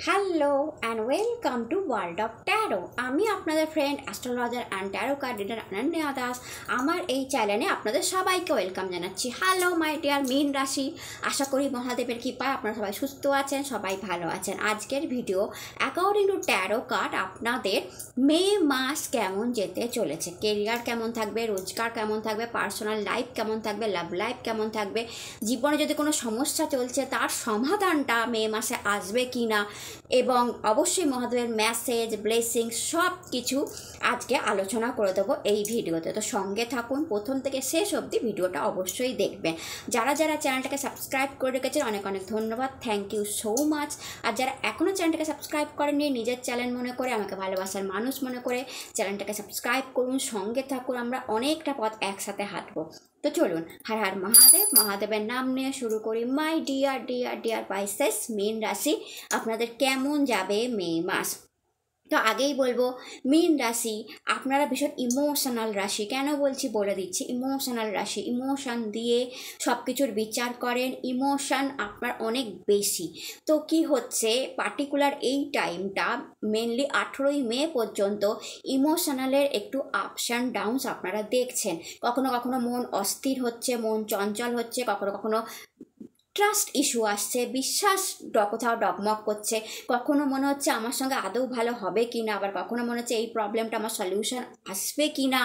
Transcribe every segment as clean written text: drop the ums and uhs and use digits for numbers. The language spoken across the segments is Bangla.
Hello and welcome to world of taro. আমি আপনাদের friend astrologer and taro card reader Ananya Das. আমার এই চ্যানেলে আপনাদের সবাইকে ওয়েলকাম জানাচ্ছি। হ্যালো মাই ডিয়ার মীন রাশি, আশা করি মহাদেবের কৃপায় আপনারা সবাই সুস্থ আছেন, সবাই ভালো আছেন। আজকের video according to taro card আপনাদের মে মাস কেমন যেতে চলেছে, কেরিয়ার কেমন থাকবে, রোজগার কেমন থাকবে, পার্সোনাল লাইফ কেমন থাকবে, লাভ লাইফ কেমন থাকবে, জীবনে যদি কোনো সমস্যা চলছে তার সমাধানটা মে মাসে আসবে কি না, এবং অবশ্যই মহাদেবের মেসেজ ব্লেসিং সব কিছু আজকে আলোচনা করে দেবো এই ভিডিওতে। তো সঙ্গে থাকুন, প্রথম থেকে শেষ অবধি ভিডিওটা অবশ্যই দেখবেন। যারা যারা চ্যানেলটাকে সাবস্ক্রাইব করে রেখেছেন অনেক অনেক ধন্যবাদ, থ্যাংক ইউ সো মাচ। আর যারা এখনও চ্যানেলটাকে সাবস্ক্রাইব করেননি, নিজের চ্যানেল মনে করে, আমাকে ভালোবাসার মানুষ মনে করে চ্যানেলটাকে সাবস্ক্রাইব করুন, সঙ্গে থাকুন, আমরা অনেকটা পথ একসাথে হাঁটবো। তো চলুন, হর হর মহাদেব, মহাদেবের নাম নিয়ে শুরু করি। My dear dear dear Pisces মীন রাশি, আপনাদের কেমন যাবে মে মাস? তো আগেই বলবো, মীন রাশি আপনারা ভীষণ ইমোশনাল রাশি। কেন বলছি বলে দিচ্ছি, ইমোশনাল রাশি, ইমোশন দিয়ে সব কিছুর বিচার করেন, ইমোশন আপনার অনেক বেশি। তো কি হচ্ছে, পার্টিকুলার এই টাইমটা মেনলি 18ই মে পর্যন্ত ইমোশনালের একটু আপস অ্যান্ড ডাউনস আপনারা দেখছেন। কখনো কখনো মন অস্থির হচ্ছে, মন চঞ্চল হচ্ছে, কখনো কখনো ট্রাস্ট ইস্যু আসছে, বিশ্বাস কোথাও ডগমগ করছে, কখনো মনে হচ্ছে আমার সঙ্গে আদৌ ভালো হবে কি না, আবার কখনো মনে হচ্ছে এই প্রবলেমটা আমার সলিউশন আসবে কি না,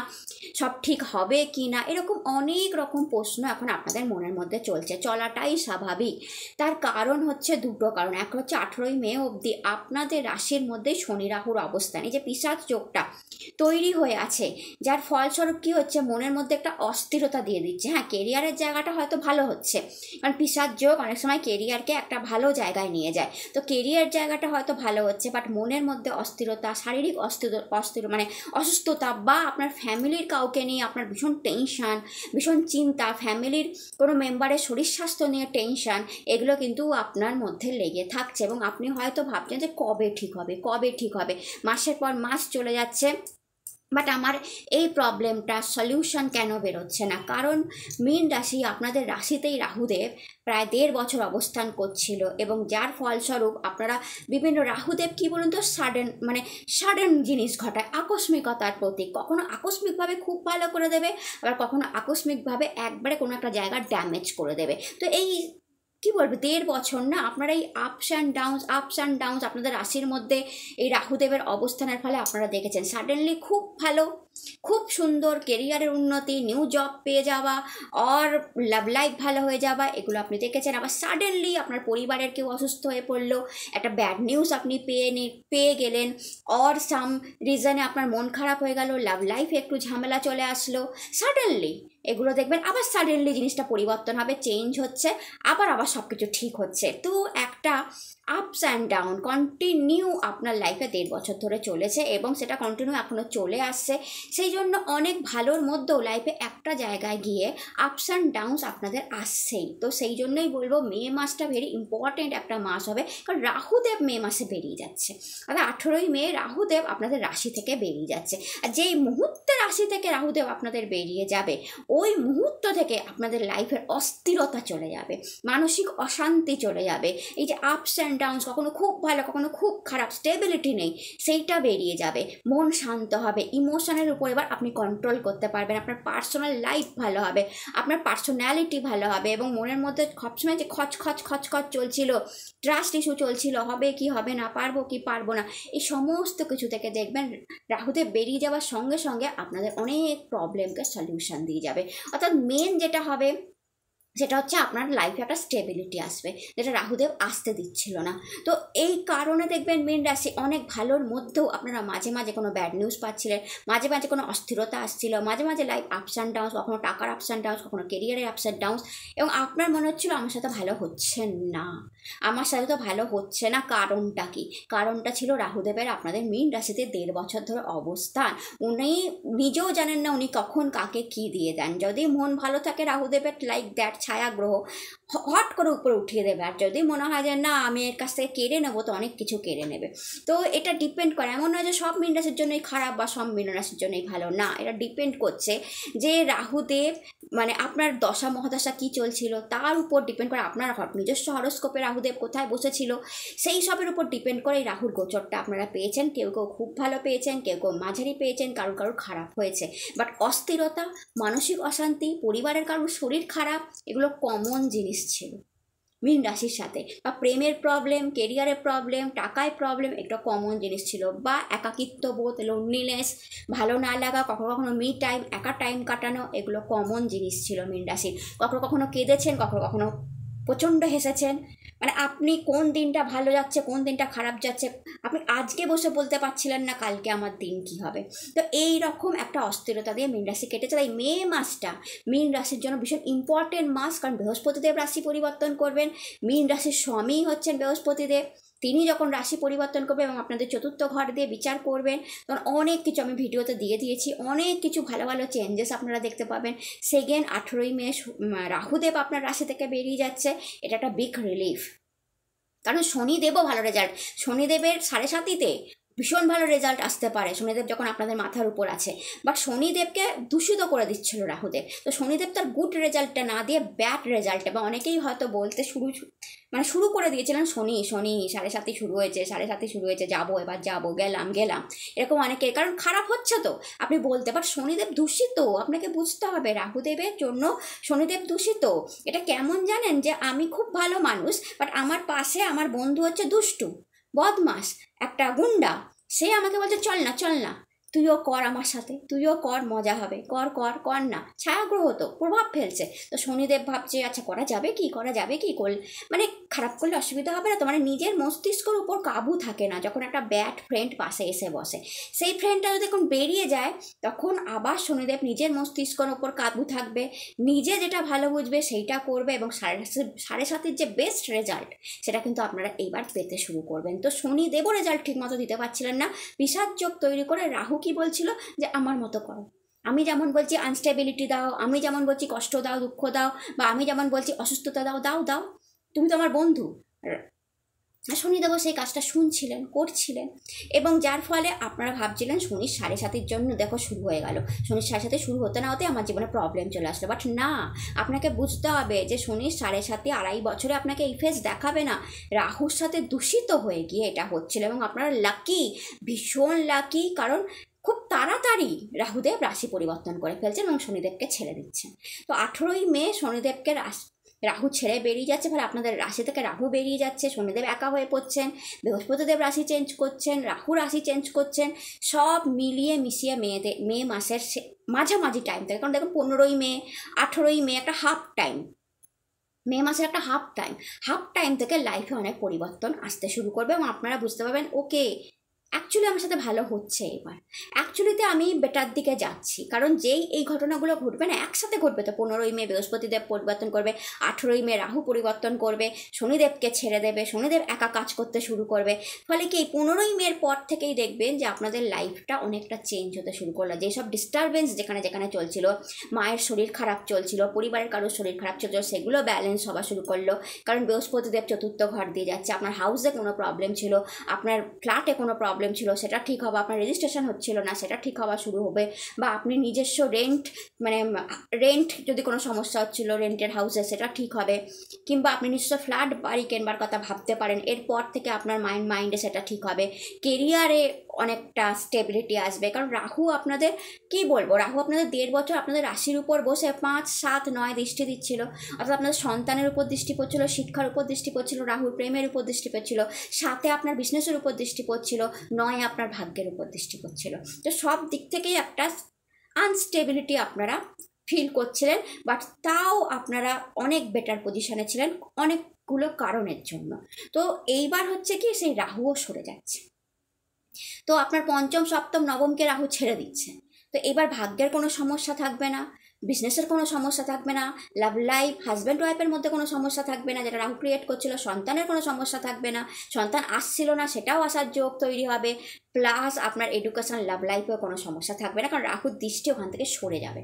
সব ঠিক হবে কি না, এরকম অনেক রকম প্রশ্ন এখন আপনাদের মনের মধ্যে চলছে। চলাটাই স্বাভাবিক। তার কারণ হচ্ছে দুটো কারণ। এক হচ্ছে 18ই মে অবধি আপনাদের রাশির মধ্যেই শনি রাহুর অবস্থান, এই যে পিশাচ যোগটা তৈরি হয়ে আছে, যার ফলস্বরূপ কী হচ্ছে, মনের মধ্যে একটা অস্থিরতা দিয়ে দিচ্ছে। হ্যাঁ, কেরিয়ারের জায়গাটা হয়তো ভালো হচ্ছে, কারণ পিশাচ যোগ অনেক সময় কেরিয়ারকে একটা ভালো জায়গায় নিয়ে যায়। তো কেরিয়ার জায়গাটা হয়তো ভালো হচ্ছে, বাট মনের মধ্যে অস্থিরতা, শারীরিক অস্থির মানে অসুস্থতা, বা আপনার ফ্যামিলির কাউকে নিয়ে আপনার ভীষণ টেনশান, ভীষণ চিন্তা, ফ্যামিলির কোনো মেম্বারের শরীর স্বাস্থ্য নিয়ে টেনশান, এগুলো কিন্তু আপনার মধ্যে লেগে থাকছে। এবং আপনি হয়তো ভাবছেন যে কবে ঠিক হবে, কবে ঠিক হবে, মাসের পর মাস চলে যাচ্ছে, বাট আমার এই প্রবলেমটা সলিউশন কেন বেরোচ্ছে না? কারণ মীন রাশি, আপনাদের রাশিতেই রাহুদেব প্রায় 1.5 বছর অবস্থান করছিল, এবং যার ফলস্বরূপ আপনারা বিভিন্ন, রাহুদেব কী বলুন তো, সাডেন জিনিস ঘটায়, আকস্মিকতার প্রতীক। কখনো আকস্মিকভাবে খুব ভালো করে দেবে, আবার কখনো আকস্মিকভাবে একবারে কোনো একটা জায়গা ড্যামেজ করে দেবে। তো এই কি বলবো, 1.5 বছর না, আপনারা এই আপস অ্যান্ড ডাউনস আপনাদের রাশির মধ্যে এই রাহুদেবের অবস্থানের ফলে আপনারা দেখেছেন। সাডেনলি খুব ভালো, খুব সুন্দর কেরিয়ারের উন্নতি, নিউ জব পেয়ে যাওয়া, আর লাভ লাইফ ভালো হয়ে যাওয়া, এগুলো আপনি দেখেছেন। আবার সাডেনলি আপনার পরিবারের কেউ অসুস্থ হয়ে পড়লো, একটা ব্যাড নিউজ আপনি পেয়ে গেলেন, অর সাম রিজনে আপনার মন খারাপ হয়ে গেল, লাভ লাইফে একটু ঝামেলা চলে আসলো, সাডেনলি এগুলো দেখবেন। আবার সাডেনলি জিনিসটা পরিবর্তন হবে, চেঞ্জ হচ্ছে, আবার সব কিছু ঠিক হচ্ছে। তো একটা আপস অ্যান্ড ডাউন কন্টিনিউ আপনার লাইফে 1.5 বছর ধরে চলেছে, এবং সেটা কন্টিনিউ এখনও চলে আসছে। সেই জন্য অনেক ভালোর মধ্যেও লাইফে একটা জায়গায় গিয়ে আপস অ্যান্ড ডাউনস আপনাদের আসছেই। তো সেই জন্যই বলবো মে মাসটা ভেরি ইম্পর্টেন্ট একটা মাস হবে, কারণ রাহুদেব মে মাসে বেরিয়ে যাচ্ছে। অর্থাৎ 18ই মে রাহুদেব আপনাদের রাশি থেকে বেরিয়ে যাচ্ছে। আর যেই মুহূর্তে রাশি থেকে রাহুদেব আপনাদের বেরিয়ে যাবে, ওই মুহূর্ত থেকে আপনাদের লাইফের অস্থিরতা চলে যাবে, মানসিক অশান্তি চলে যাবে। এই যে আপস অ্যান্ড ডাউনস, কখনো খুব ভালো কখনো খুব খারাপ, স্টেবিলিটি নেই, সেইটা বেরিয়ে যাবে। মন শান্ত হবে, ইমোশনের উপর এবার আপনি কন্ট্রোল করতে পারবেন, আপনার পার্সোনাল লাইফ ভালো হবে, আপনার পার্সোনালিটি ভালো হবে, এবং মনের মধ্যে সবসময় যে খচ চলছিল, ট্রাস্ট ইস্যু চলছিল, হবে কি হবে না, পারবো কি পারবো না, এই সমস্ত কিছু থেকে দেখবেন রাহুদেব বেরিয়ে যাওয়ার সঙ্গে সঙ্গে আপনাদের অনেক প্রবলেমকে সলিউশন দিয়ে যাবে। অর্থাৎ মেন যেটা হবে সেটা হচ্ছে আপনার লাইফে একটা স্টেবিলিটি আসবে, যেটা রাহুদেব আসতে দিচ্ছিল না। তো এই কারণে দেখবেন মীন রাশি অনেক ভালোর মধ্যেও আপনারা মাঝে মাঝে কোনো ব্যাড নিউজ পাচ্ছিলেন, মাঝে মাঝে কোনো অস্থিরতা আসছিল, মাঝে মাঝে লাইফ আপস অ্যান্ড ডাউনস, কখনো টাকার আপস অ্যান্ড ডাউনস, কখনো কেরিয়ারের আপস অ্যান্ড ডাউনস, এবং আপনার মনে হচ্ছিল আমার সাথে ভালো হচ্ছে না, আমার সাথে তো ভালো হচ্ছে না। কারণটা কি? কারণটা ছিল রাহুদেবের আপনাদের মীন রাশিতে 1.5 বছর ধরে অবস্থান। উনি নিজেও জানেন না উনি কখন কাকে কি দিয়ে দেন। যদি মন ভালো থাকে রাহুদেবের, লাইক দ্যাট ছায়া গ্রহ, হট করে উপরে উঠিয়ে দেবে। আর যদি মনে হয় যে না আমি এর কাছ থেকে কেড়ে নেবো, তো অনেক কিছু কেড়ে নেবে। তো এটা ডিপেন্ড করে, এমন নয় যে সব মীন রাশির জন্যই খারাপ বা সব মীন রাশির জন্যই ভালো, না, এটা ডিপেন্ড করছে যে রাহুদেব মানে আপনার দশা মহাদশা কী চলছিল তার উপর ডিপেন্ড করে, আপনার নিজস্ব হরস্কোপে রাহুদেব কোথায় বসেছিল সেই সবের উপর ডিপেন্ড করে এই রাহুর গোচরটা আপনারা পেয়েছেন। কেউ কেউ খুব ভালো পেয়েছেন, কেউ কেউ মাঝারি পেয়েছেন, কারোর কারোর খারাপ হয়েছে। বাট অস্থিরতা, মানসিক অশান্তি, পরিবারের কারোর শরীর খারাপ, এগুলো কমন জিনিস ছিল মীন রাশির সাথে। বা প্রেমের প্রবলেম, কেরিয়ারের প্রবলেম, টাকায় প্রবলেম, একটা কমন জিনিস ছিল। বা একাকিত্ব বোধ, লোনলিনেস, ভালো না লাগা, কখনো কখনো মি টাইম, একা টাইম কাটানো, এগুলো কমন জিনিস ছিল মীন রাশির। কখনো কখনো কেঁদেছেন, কখনো কখনো প্রচণ্ড হেসেছেন। মানে আপনি কোন দিনটা ভালো যাচ্ছে, কোন দিনটা খারাপ যাচ্ছে, আপনি আজকে বসে বলতে পারছিলেন না কালকে আমার দিন কি হবে। তো এই রকম একটা অস্থিরতা দিয়ে মীন রাশি কেটেছে। তাই মে মাসটা মীন রাশির জন্য ভীষণ ইম্পর্টেন্ট মাস, কারণ বৃহস্পতিদেব রাশি পরিবর্তন করবেন। মীন রাশির স্বামী হচ্ছেন বৃহস্পতিদেব, তিনি যখন রাশি পরিবর্তন করবে এবং আপনাদের চতুর্থ ঘর দিয়ে বিচার করবেন, তখন অনেক কিছু আমি ভিডিওতে দিয়ে দিয়েছি, অনেক কিছু ভালো ভালো চেঞ্জেস আপনারা দেখতে পাবেন। সেকেন্ড 18ই মে রাহুদেব আপনার রাশি থেকে বেরিয়ে যাচ্ছে, এটা একটা বিগ রিলিফ। কারণ শনিদেবও ভালো রেজাল্ট, শনিদেবের 7.5-তে ভীষণ ভালো রেজাল্ট আসতে পারে শনিদেব যখন আপনাদের মাথার উপর আছে। বাট শনিদেবকে দূষিত করে দিচ্ছিল রাহুদেব। তো শনিদেব তার গুড রেজাল্টটা না দিয়ে ব্যাড রেজাল্ট, বা অনেকেই হয়তো বলতে শুরু করে দিয়েছিলেন শনি 7.5 শুরু হয়েছে, 7.5 শুরু হয়েছে, যাবো এবার যাবো, গেলাম এরকম অনেকের, কারণ খারাপ হচ্ছে তো আপনি বলতে। বাট শনিদেব দূষিত, আপনাকে বুঝতে হবে রাহুদেবের জন্য শনিদেব দূষিত। এটা কেমন জানেন, যে আমি খুব ভালো মানুষ, বাট আমার পাশে আমার বন্ধু হচ্ছে দুষ্টু, বদমাস, একটা গুন্ডা, সে আমাকে বলছে চল না তুইও কর আমার সাথে, তুইও কর, মজা হবে, কর না, ছায়াগ্রহ তো প্রভাব ফেলছে। তো শনিদেব ভাবছে আচ্ছা করা যাবে কি মানে খারাপ করলে অসুবিধা হবে না তো, মানে নিজের মস্তিষ্কের উপর কাবু থাকে না যখন একটা ব্যাড ফ্রেন্ড পাশে এসে বসে। সেই ফ্রেন্ডটা যদি এখন বেরিয়ে যায়, তখন আবার শনিদেব নিজের মস্তিষ্কের উপর কাবু থাকবে, নিজে যেটা ভালো বুঝবে সেইটা করবে, এবং 7.5-এর যে বেস্ট রেজাল্ট সেটা কিন্তু আপনারা এইবার পেতে শুরু করবেন। তো শনিদেবও রেজাল্ট ঠিক মতো দিতে পারছিলেন না, বিষাদ যোগ তৈরি করে রাহু কি বলছিল যে আমার মতো করো, আমি যেমন বলছি আনস্টেবিলিটি দাও, আমি যেমন বলছি কষ্ট দাও, দুঃখ দাও, বা আমি যেমন বলছি অসুস্থতা দাও, তুমি তো আমার বন্ধু। শনিদেবও সেই কাজটা শুনছিলেন, করছিলেন, এবং যার ফলে আপনারা ভাবছিলেন শনির 7.5-এর জন্য দেখো শুরু হয়ে গেল, শনির 7.5 শুরু হতে না হতে আমার জীবনে প্রবলেম চলে আসলো। বাট না, আপনাকে বুঝতে হবে যে শনির 7.5 2.5 বছরে আপনাকে এই ফেস দেখাবে না, রাহুর সাথে দূষিত হয়ে গিয়ে এটা হচ্ছিল। এবং আপনারা লাকি, ভীষণ লাকি, কারণ খুব তাড়াতাড়ি রাহুদেব রাশি পরিবর্তন করে ফেলছেন এবং শনিদেবকে ছেড়ে দিচ্ছেন। তো 18ই মে শনিদেবকে রাহু ছেড়ে বেরিয়ে যাচ্ছে, ফলে আপনাদের রাশি থেকে রাহু বেরিয়ে যাচ্ছে, শনিদেব একা হয়ে পড়ছেন, বৃহস্পতিদেব রাশি চেঞ্জ করছেন, রাহু রাশি চেঞ্জ করছেন, সব মিলিয়ে মিশিয়ে মে মাসের মাঝামাঝি টাইম থেকে, কারণ দেখুন 15ই মে 18ই মে একটা হাফ টাইম, মে মাসের একটা হাফ টাইম থেকে লাইফে অনেক পরিবর্তন আসতে শুরু করবে, এবং আপনারা বুঝতে পারবেন ওকে অ্যাকচুয়ালি আমার সাথে ভালো হচ্ছে, এবার অ্যাকচুয়ালিতে আমি বেটার দিকে যাচ্ছি। কারণ যেই এই ঘটনাগুলো ঘটবে না একসাথে ঘটবে, তো 15ই মে বৃহস্পতিদেব পরিবর্তন করবে, 18ই মে রাহু পরিবর্তন করবে, শনিদেবকে ছেড়ে দেবে, শনিদেব একা কাজ করতে শুরু করবে। ফলে কি 15ই মের পর থেকেই দেখবেন যে আপনাদের লাইফটা অনেকটা চেঞ্জ হতে শুরু করলো। যেসব ডিস্টারবেন্স যেখানে চলছিল, মায়ের শরীর খারাপ চলছিল, পরিবারের কারোর শরীর খারাপ চলছিল, সেগুলো ব্যালেন্স হওয়া শুরু করলো, কারণ বৃহস্পতিদেব চতুর্থ ঘর দিয়ে যাচ্ছে। আপনার হাউসে কোনো প্রবলেম ছিল, আপনার ফ্ল্যাটে কোনো প্রবলেম ছিল, সেটা ঠিক হবে, আপনার রেজিস্ট্রেশন হচ্ছিল না, সেটা ঠিক হওয়া শুরু হবে, বা আপনি নিজস্ব রেন্ট যদি কোনো সমস্যা হচ্ছিল রেন্টের হাউসে, সেটা ঠিক হবে, কিংবা আপনি নিজস্ব ফ্ল্যাট বাড়ি কেনবার কথা ভাবতে পারেন, এরপর থেকে আপনার মাইন্ডে সেটা ঠিক হবে। কেরিয়ারে অনেকটা স্টেবিলিটি আসবে, কারণ রাহু আপনাদের রাহু আপনাদের 1.5 বছর আপনাদের রাশির উপর বসে 5, 7, 9 দৃষ্টি দিচ্ছিল, অর্থাৎ আপনাদের সন্তানের উপর দৃষ্টি পড়ছিল, শিক্ষার উপর দৃষ্টি পড়ছিল, রাহুর প্রেমের উপর দৃষ্টি পড়ছিল, 7 আপনার বিজনেসের উপর দৃষ্টি পড়ছিল, 9 আপনার ভাগ্যের উপর দৃষ্টি পড়ছিল। তো সব দিক থেকেই একটা আনস্টেবিলিটি আপনারা ফিল করছিলেন, বাট তাও আপনারা অনেক বেটার পজিশনে ছিলেন অনেকগুলো কারণের জন্য। তো এইবার হচ্ছে কি সেই রাহুও সরে যাচ্ছে, তো আপনার পঞ্চম, সপ্তম, নবমকে রাহু ছেড়ে দিচ্ছে, তো এবার ভাগ্যের কোনো সমস্যা থাকবে না, বিজনেসের কোনো সমস্যা থাকবে না, লাভ লাইফ হাজব্যান্ড ওয়াইফের মধ্যে কোনো সমস্যা থাকবে না যেটা রাহু ক্রিয়েট করছিল, সন্তানের কোনো সমস্যা থাকবে না, সন্তান আসছিল না সেটাও আসার যোগ তৈরি হবে, প্লাস আপনার এডুকেশন লাভ লাইফেও কোনো সমস্যা থাকবে না, কারণ রাহুর দৃষ্টি ওখান থেকে সরে যাবে,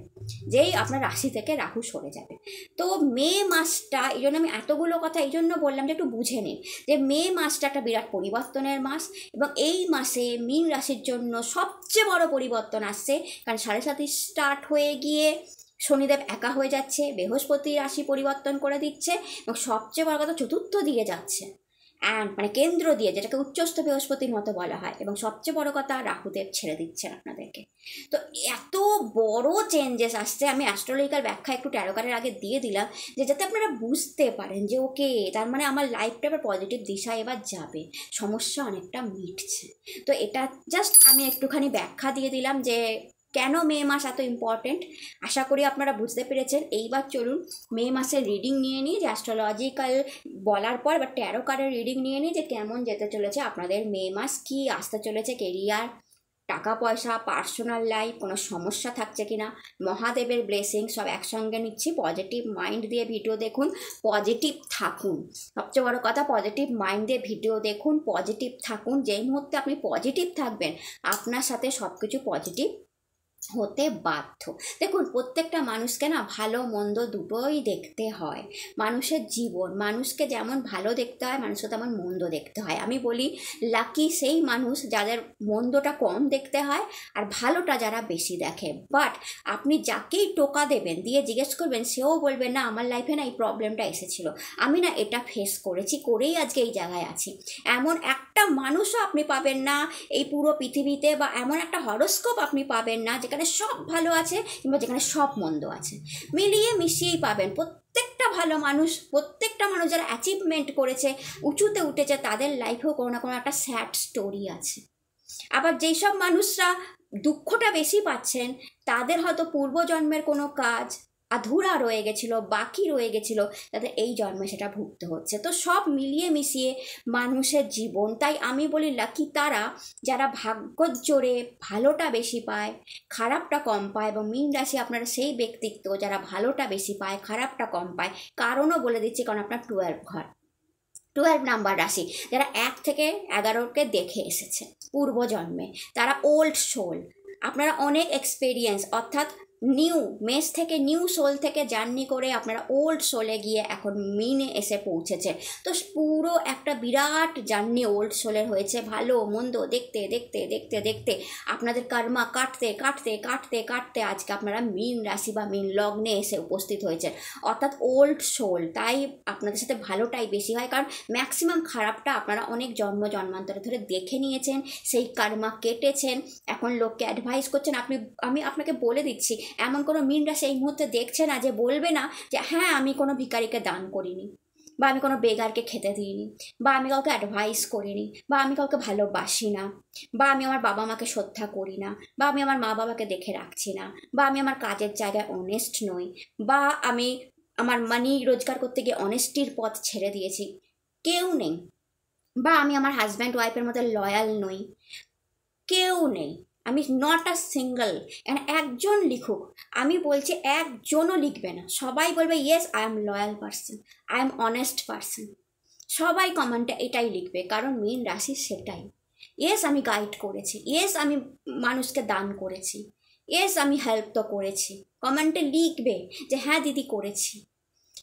যেই আপনার রাশি থেকে রাহু সরে যাবে। তো মে মাসটা, এই জন্য আমি এতগুলো কথা এই জন্য বললাম যে একটু বুঝে নিন যে মে মাসটা একটা বিরাট পরিবর্তনের মাস, এবং এই মাসে মীন রাশির জন্য সবচেয়ে বড় পরিবর্তন আসছে, কারণ 7.5 স্টার্ট হয়ে গিয়ে শনিদেব একা হয়ে যাচ্ছে, বৃহস্পতি রাশি পরিবর্তন করে দিচ্ছে, এবং সবচেয়ে বড় কথা চতুর্থ দিয়ে যাচ্ছে, অ্যান্ড মানে কেন্দ্র দিয়ে, যেটাকে উচ্চস্থ বৃহস্পতির মতো বলা হয়, এবং সবচেয়ে বড় কথা রাহুদেব ছেড়ে দিচ্ছেন আপনাদেরকে। তো এত বড় চেঞ্জেস আসছে, আমি অ্যাস্ট্রোলজিক্যাল ব্যাখ্যা একটু ট্যারো কার্ডের আগে দিয়ে দিলাম, যে যাতে আপনারা বুঝতে পারেন যে ওকে, তার মানে আমার লাইফটা এবার পজিটিভ দিশায় এবার যাবে, সমস্যা অনেকটা মিটছে। তো এটা জাস্ট আমি একটুখানি ব্যাখ্যা দিয়ে দিলাম যে কেন মে মাস এত ইম্পর্টেন্ট। আশা করি আপনারা বুঝতে পেরেছেন। এইবার চলুন মে মাসের রিডিং নিয়ে নিই, যে অ্যাস্ট্রোলজিক্যাল বলার পর এবার ট্যারো কার্ডের রিডিং নিয়ে নিই যে কেমন যেতে চলেছে আপনাদের মে মাস, কী আসতে চলেছে, কেরিয়ার, টাকা পয়সা, পার্সোনাল লাইফ, কোনো সমস্যা থাকছে কিনা, মহাদেবের ব্লেসিং সব একসঙ্গে নিচ্ছি। পজিটিভ মাইন্ড দিয়ে ভিডিও দেখুন, পজিটিভ থাকুন, সবচেয়ে বড় কথা পজিটিভ মাইন্ড দিয়ে ভিডিও দেখুন, পজিটিভ থাকুন। যেই মুহূর্তে আপনি পজিটিভ থাকবেন আপনার সাথে সব কিছু পজিটিভ হতে বাধ্য। দেখুন প্রত্যেকটা মানুষকে না ভালো মন্দ দুটোই দেখতে হয়, মানুষের জীবন, মানুষকে যেমন ভালো দেখতে হয় মানুষকে তেমন মন্দ দেখতে হয়। আমি বলি লাকি সেই মানুষ যাদের মন্দটা কম দেখতে হয় আর ভালোটা যারা বেশি দেখে। বাট আপনি যাকেই টোকা দেবেন, দিয়ে জিজ্ঞেস করবেন, সেও বলবে না আমার লাইফে না এই প্রবলেমটা এসেছিল, আমি না এটা ফেস করেছি, করেই আজকে এই জায়গায় আছি। এমন একটা মানুষও আপনি পাবেন না এই পুরো পৃথিবীতে, বা এমন একটা হরোস্কোপ আপনি পাবেন না যেখানে সব ভালো আছে কিংবা যেখানে সব মন্দ আছে, মিলিয়ে মিশিয়েই পাবেন। প্রত্যেকটা ভালো মানুষ, প্রত্যেকটা মানুষ যারা অ্যাচিভমেন্ট করেছে, উঁচুতে উঠেছে, তাদের লাইফেও কোনো না কোনো একটা স্যাড স্টোরি আছে। আবার যেই সব মানুষরা দুঃখটা বেশি পাচ্ছেন, তাদের হয়তো পূর্বজন্মের কোনো কাজ আধুরা রয়ে গেছিলো, বাকি রয়ে গেছিলো, তাদের এই জন্মে সেটা ভুগতে হচ্ছে। তো সব মিলিয়ে মিশিয়ে মানুষের জীবন। তাই আমি বলি লাকি তারা যারা ভাগ্যর জোরে ভালোটা বেশি পায়, খারাপটা কম পায়, এবং মীন রাশি আপনারা সেই ব্যক্তিত্ব যারা ভালোটা বেশি পায়, খারাপটা কম পায়। কারণও বলে দিচ্ছি, কারণ আপনার 12 ঘর, 12 নাম্বার রাশি, যারা 1 থেকে 11কে দেখে এসেছে পূর্বজন্মে, তারা ওল্ড সোল, আপনারা অনেক এক্সপেরিয়েন্স, অর্থাৎ নিউ মেষ থেকে নিউ সোল থেকে জার্নি করে আপনারা ওল্ড সোলে গিয়ে এখন মিনে এসে পৌঁছেছে। তো পুরো একটা বিরাট জার্নি ওল্ড সোলের হয়েছে। ভালো মন্দ দেখতে দেখতে দেখতে দেখতে আপনাদের কর্মা কাটতে কাটতে কাটতে কাটতে আজকে আপনারা মীন রাশি বা মীন লগ্নে এসে উপস্থিত হয়েছে, অর্থাৎ ওল্ড সোল। তাই আপনাদের সাথে ভালোটাই বেশি হয়, কারণ ম্যাক্সিমাম খারাপটা আপনারা অনেক জন্ম জন্মান্তরে ধরে দেখে নিয়েছেন, সেই কর্মা কেটেছেন, এখন লোককে অ্যাডভাইস করছেন। আমি আপনাকে বলে দিচ্ছি, এমন কোনো মীন রাশি এই মুহূর্তে দেখছে না যে বলবে না যে হ্যাঁ আমি কোনো ভিখারিকে দান করিনি, বা আমি কোনো বেগারকে খেতে দিইনি, বা আমি কাউকে অ্যাডভাইস করিনি, বা আমি কাউকে ভালোবাসি না, বা আমি আমার বাবা মাকে শ্রদ্ধা করি না, বা আমি আমার মা বাবাকে দেখে রাখছি না, বা আমি আমার কাজের জায়গায় অনেস্ট নই, বা আমি আমার মানি রোজগার করতে গিয়ে অনেস্টির পথ ছেড়ে দিয়েছি। কেউ নেই। বা আমি আমার হাজব্যান্ড ওয়াইফের মধ্যে লয়াল নই, কেউ নেই। আমি নট আ সিঙ্গল। একজন লিখুক, আমি বলছি একজনও লিখবে না, সবাই বলবে yes I am loyal person, I am honest person. সবাই কমেন্টে এটাই লিখবে, কারণ মীন রাশি সেটাই। ইয়েস আমি গাইড করেছি, ইয়েস আমি মানুষকে দান করেছি, ইয়েস আমি হেল্প তো করেছি। কমেন্টে লিখবে যে হ্যাঁ দিদি করেছি,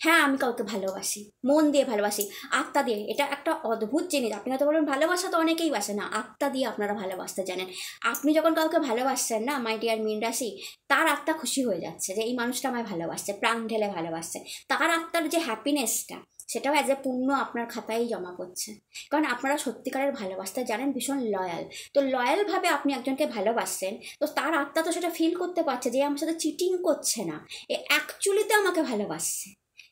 হ্যাঁ আমি কাউকে ভালোবাসি, মন দিয়ে ভালোবাসি, আত্মা দিয়ে। এটা একটা অদ্ভুত জিনিস। আপনি হয়তো বলবেন ভালোবাসা তো অনেকেই বাসে না, আত্মা দিয়ে আপনারা ভালোবাসতে জানেন। আপনি যখন কাউকে ভালোবাসছেন না মাই ডিয়ার মীন রাশি, তার আত্মা খুশি হয়ে যাচ্ছে যে এই মানুষটা আমায় ভালোবাসছে, প্রাণ ঢেলে ভালোবাসছে। তার আত্মার যে হ্যাপিনেসটা, সেটাও অ্যাজ এ পুণ্য আপনার খাতায় জমা করছে, কারণ আপনারা সত্যিকারের ভালোবাসতে জানেন, ভীষণ লয়াল। তো লয়ালভাবে আপনি একজনকে ভালোবাসছেন, তো তার আত্মা তো সেটা ফিল করতে পারছে যে আমার সাথে চিটিং করছে না, এ অ্যাকচুয়ালিতে আমাকে ভালোবাসছে।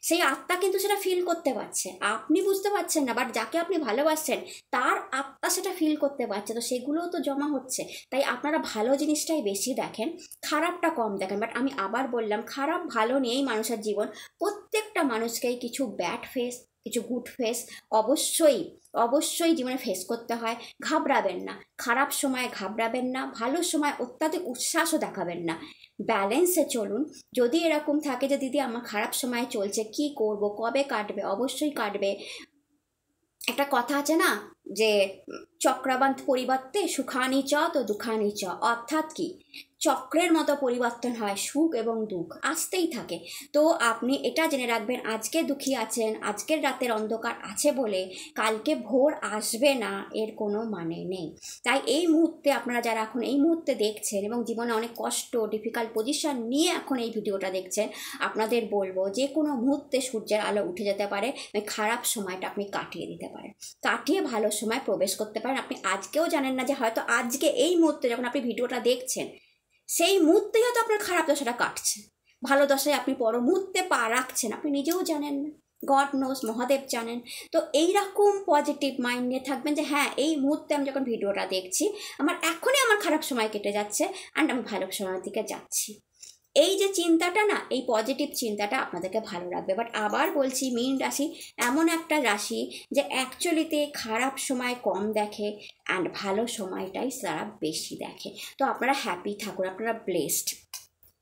সেই আত্মা কিন্তু সেটা ফিল করতে পারছে, আপনি বুঝতে পারছেন না, বাট যাকে আপনি ভালোবাসছেন তার আত্মা সেটা ফিল করতে পারছে। তো সেগুলোও তো জমা হচ্ছে। তাই আপনারা ভালো জিনিসটাই বেশি দেখেন, খারাপটা কম দেখেন। বাট আমি আবার বললাম, খারাপ ভালো নিয়েই মানুষের জীবন। প্রত্যেকটা মানুষকেই কিছু ব্যাড ফেস, কিছু গুড ফেস অবশ্যই অবশ্যই জীবনে ফেস করতে হয়। ঘাবড়াবেন না, খারাপ সময় ঘাবড়াবেন না, ভালো সময় অত্যাধিক উচ্ছ্বাসও দেখাবেন না, ব্যালেন্সে চলুন। যদি এরকম থাকে যে দিদি আমার খারাপ সময় চলছে, কি করব, কবে কাটবে, অবশ্যই কাটবে। একটা কথা আছে না যে চক্রাবান্ত পরিবর্তে সুখানি চ তো দুখানি চ, অর্থাৎ কি চক্রের মতো পরিবর্তন হয়, সুখ এবং দুঃখ আসতেই থাকে। তো আপনি এটা জেনে রাখবেন, আজকে দুঃখী আছেন, আজকের রাতের অন্ধকার আছে বলে কালকে ভোর আসবে না এর কোনো মানে নেই। তাই এই মুহূর্তে আপনারা যারা এখন এই মুহূর্তে দেখছেন এবং জীবনে অনেক কষ্ট ডিফিকাল্ট পজিশন নিয়ে এখন এই ভিডিওটা দেখছেন, আপনাদের বলবো যে কোনো মুহূর্তে সূর্যের আলো উঠে যেতে পারে, খারাপ সময়টা আপনি কাটিয়ে দিতে পারেন, কাটিয়ে ভালো সময় প্রবেশ করতে পারেন। আপনি আজকেও জানেন না যে হয়তো আজকে এই মুহূর্তে যখন আপনি ভিডিওটা দেখছেন সেই মুহূর্তেই হয়তো আপনার খারাপ দশাটা কাটছে, ভালো দশায় আপনি পর মুহূর্তে পা রাখছেন, আপনি নিজেও জানেন না, গড নোস, মহাদেব জানেন। তো এইরকম পজিটিভ মাইন্ড নিয়ে থাকবেন যে হ্যাঁ এই মুহূর্তে আমি যখন ভিডিওটা দেখছি আমার এখনই আমার খারাপ সময় কেটে যাচ্ছে অ্যান্ড আমি ভালো সময়ের দিকে যাচ্ছি। এই যে চিন্তাটা না, এই পজিটিভ চিন্তাটা আপনাদেরকে ভালো রাখবে। বাট আবার বলছি, মীন রাশি এমন একটা রাশি যে অ্যাকচুয়ালিতে খারাপ সময় কম দেখে অ্যান্ড ভালো সময়টাই তারা বেশি দেখে। তো আপনারা হ্যাপি থাকুন, আপনারা ব্লেসড।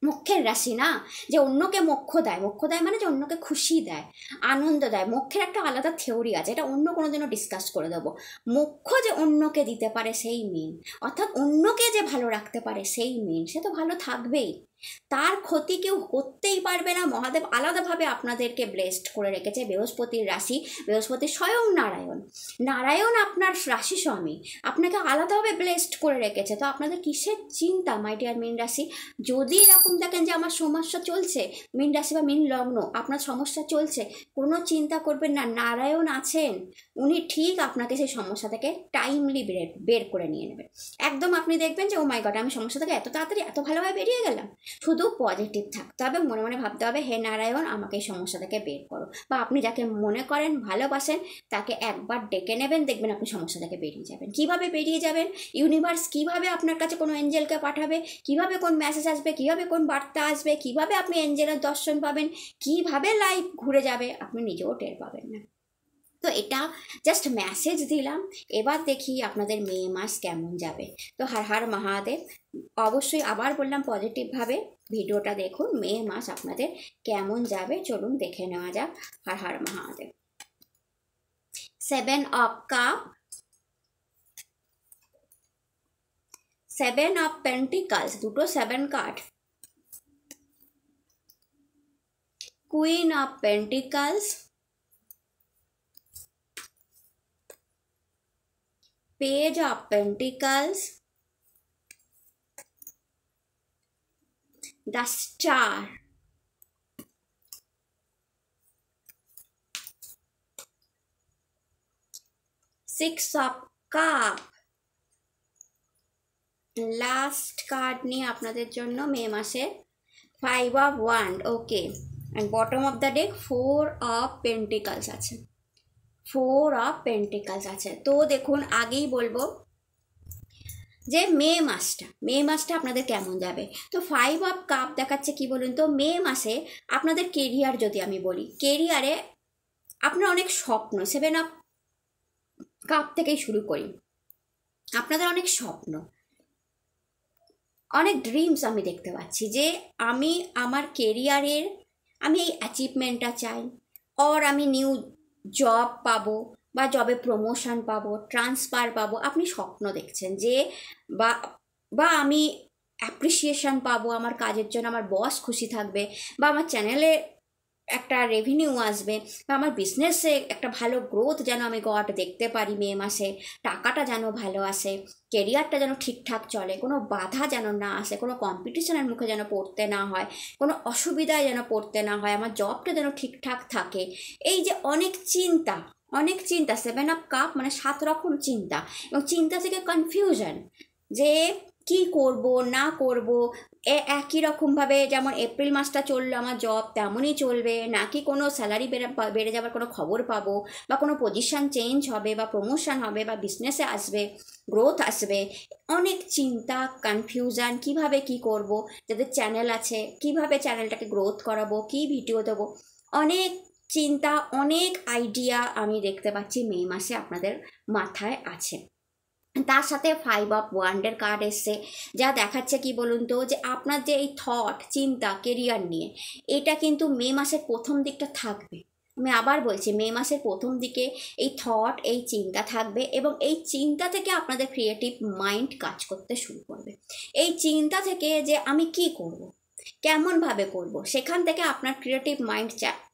মোক্ষের রাশি না, যে অন্যকে মোক্ষ দেয়, মোক্ষ দেয় মানে যে অন্যকে খুশি দেয়, আনন্দ দেয়। মোক্ষের একটা আলাদা থিওরি আছে, এটা অন্য কোনো দিনও ডিসকাস করে দেবো। মোক্ষ যে অন্যকে দিতে পারে সেই মীন, অর্থাৎ অন্যকে যে ভালো রাখতে পারে সেই মীন, সে তো ভালো থাকবেই, তার ক্ষতি কেউ করতেই পারবে না। মহাদেব আলাদাভাবে আপনাদেরকে ব্লেসড করে রেখেছে। বৃহস্পতির রাশি, বৃহস্পতি স্বয়ং নারায়ণ, নারায়ণ আপনার রাশি স্বামী, আপনাকে আলাদাভাবে ব্লেসড করে রেখেছে। তো আপনাদের কিসের চিন্তা মাই ডিয়ার মীন রাশি? যদি এরকম দেখেন যে আমার সমস্যা চলছে, মীন রাশি বা মীন লগ্ন আপনার সমস্যা চলছে, কোনো চিন্তা করবেন না, নারায়ণ আছেন, উনি ঠিক আপনাকে সেই সমস্যা থেকে টাইমলি বের করে নিয়ে নেবেন। একদম আপনি দেখবেন যে ও মাই গড, আমি সমস্যা থেকে এত তাড়াতাড়ি এত ভালোভাবে বেরিয়ে গেলাম। শুধু পজিটিভ থাকতে হবে, মনে মনে ভাবতে হবে হে নারায়ণ আমাকে এই সমস্যা থেকে বের করো। বা আপনি যাকে মনে করেন ভালোবাসেন তাকে একবার ডেকে নেবেন, দেখবেন আপনি সমস্যা থেকে বেরিয়ে যাবেন। কিভাবে বেরিয়ে যাবেন? ইউনিভার্স কিভাবে আপনার কাছে কোনো এঞ্জেলকে পাঠাবে, কিভাবে কোন মেসেজ আসবে, কিভাবে কোন বার্তা আসবে, কিভাবে আপনি এঞ্জেলের দর্শন পাবেন, কিভাবে লাইফ ঘুরে যাবে আপনি নিজেও টের পাবেন না। তো এটা জাস্ট মেসেজ দিলাম। এবার দেখি আপনাদের মে মাস কেমন যাবে। তো হর হর মহাদেব। অবশ্যই আবার বললাম পজিটিভভাবে ভিডিওটা দেখুন, মে মাস আপনাদের কেমন যাবে চলুন দেখে নেওয়া যাক। হর হর Mahadev. 7 of cup, 7 of pentacles, দুটো 7 card, queen of pentacles, Page of Pentacles, the Star, 6 of Cup, last card নিয়ে আপনাদের জন্য মে মাসে 5 of Wand, okay, and bottom of the deck 4 of Pentacles আছে, 4 of Pentacles আছে। তো দেখুন আগেই বলবো যে মে মাসটা আপনাদের কেমন যাবে। তো 5 অফ কাপ দেখাচ্ছে কি বলুন তো, মে মাসে আপনাদের কেরিয়ার যদি আমি বলি, কেরিয়ারে আপনার অনেক স্বপ্ন, 7 অফ কাপ থেকেই শুরু করি, আপনাদের অনেক স্বপ্ন, অনেক ড্রিমস আমি দেখতে পাচ্ছি যে আমি আমার কেরিয়ারের আমি এই অ্যাচিভমেন্টটা চাই, অর আমি নিউ জব পাবো বা জবে প্রমোশন পাবো, ট্রান্সফার পাবো, আপনি স্বপ্ন দেখছেন যে বা বা আমি অ্যাপ্রিসিয়েশন পাবো আমার কাজের জন্য, আমার বস খুশি থাকবে, বা আমার চ্যানেলে একটা রেভিনিউ আসবে, বা আমার বিজনেসে একটা ভালো গ্রোথ যেন আমি গড দেখতে পারি মে মাসে, টাকাটা যেন ভালো আসে, কেরিয়ারটা যেন ঠিকঠাক চলে, কোনো বাধা যেন না আসে, কোনো কম্পিটিশনের মুখে যেন পড়তে না হয়, কোনো অসুবিধায় যেন পড়তে না হয়, আমার জবটা যেন ঠিকঠাক থাকে। এই যে অনেক চিন্তা, 7 অফ কাপ মানে 7 রকম চিন্তা, এবং চিন্তা থেকে কনফিউশন যে কি করব না করব, একই রকমভাবে যেমন এপ্রিল মাসটা চললো আমার জব তেমনই চলবে, নাকি কোনো স্যালারি বেড়ে যাওয়ার কোনো খবর পাবো, বা কোনো পজিশান চেঞ্জ হবে, বা প্রমোশন হবে, বা বিজনেসে আসবে, গ্রোথ আসবে। অনেক চিন্তা, কনফিউশন, কিভাবে কি করব, যাদের চ্যানেল আছে কিভাবে চ্যানেলটাকে গ্রোথ করাবো, কি ভিডিও দেবো, অনেক চিন্তা, অনেক আইডিয়া আমি দেখতে পাচ্ছি মে মাসে আপনাদের মাথায় আছে। তার সাথে 5 অফ ওয়ান্ডের কার্ড এসছে, যা দেখাচ্ছে কি বলুন তো, যে আপনার যে এই থট, চিন্তা কেরিয়ার নিয়ে, এটা কিন্তু মে মাসের প্রথম দিকটা থাকবে। আমি আবার বলছি, মে মাসের প্রথম দিকে এই থট, এই চিন্তা থাকবে, এবং এই চিন্তা থেকে আপনাদের ক্রিয়েটিভ মাইন্ড কাজ করতে শুরু করবে। এই চিন্তা থেকে যে আমি কি করব, কেমনভাবে করব, সেখান থেকে আপনার ক্রিয়েটিভ মাইন্ড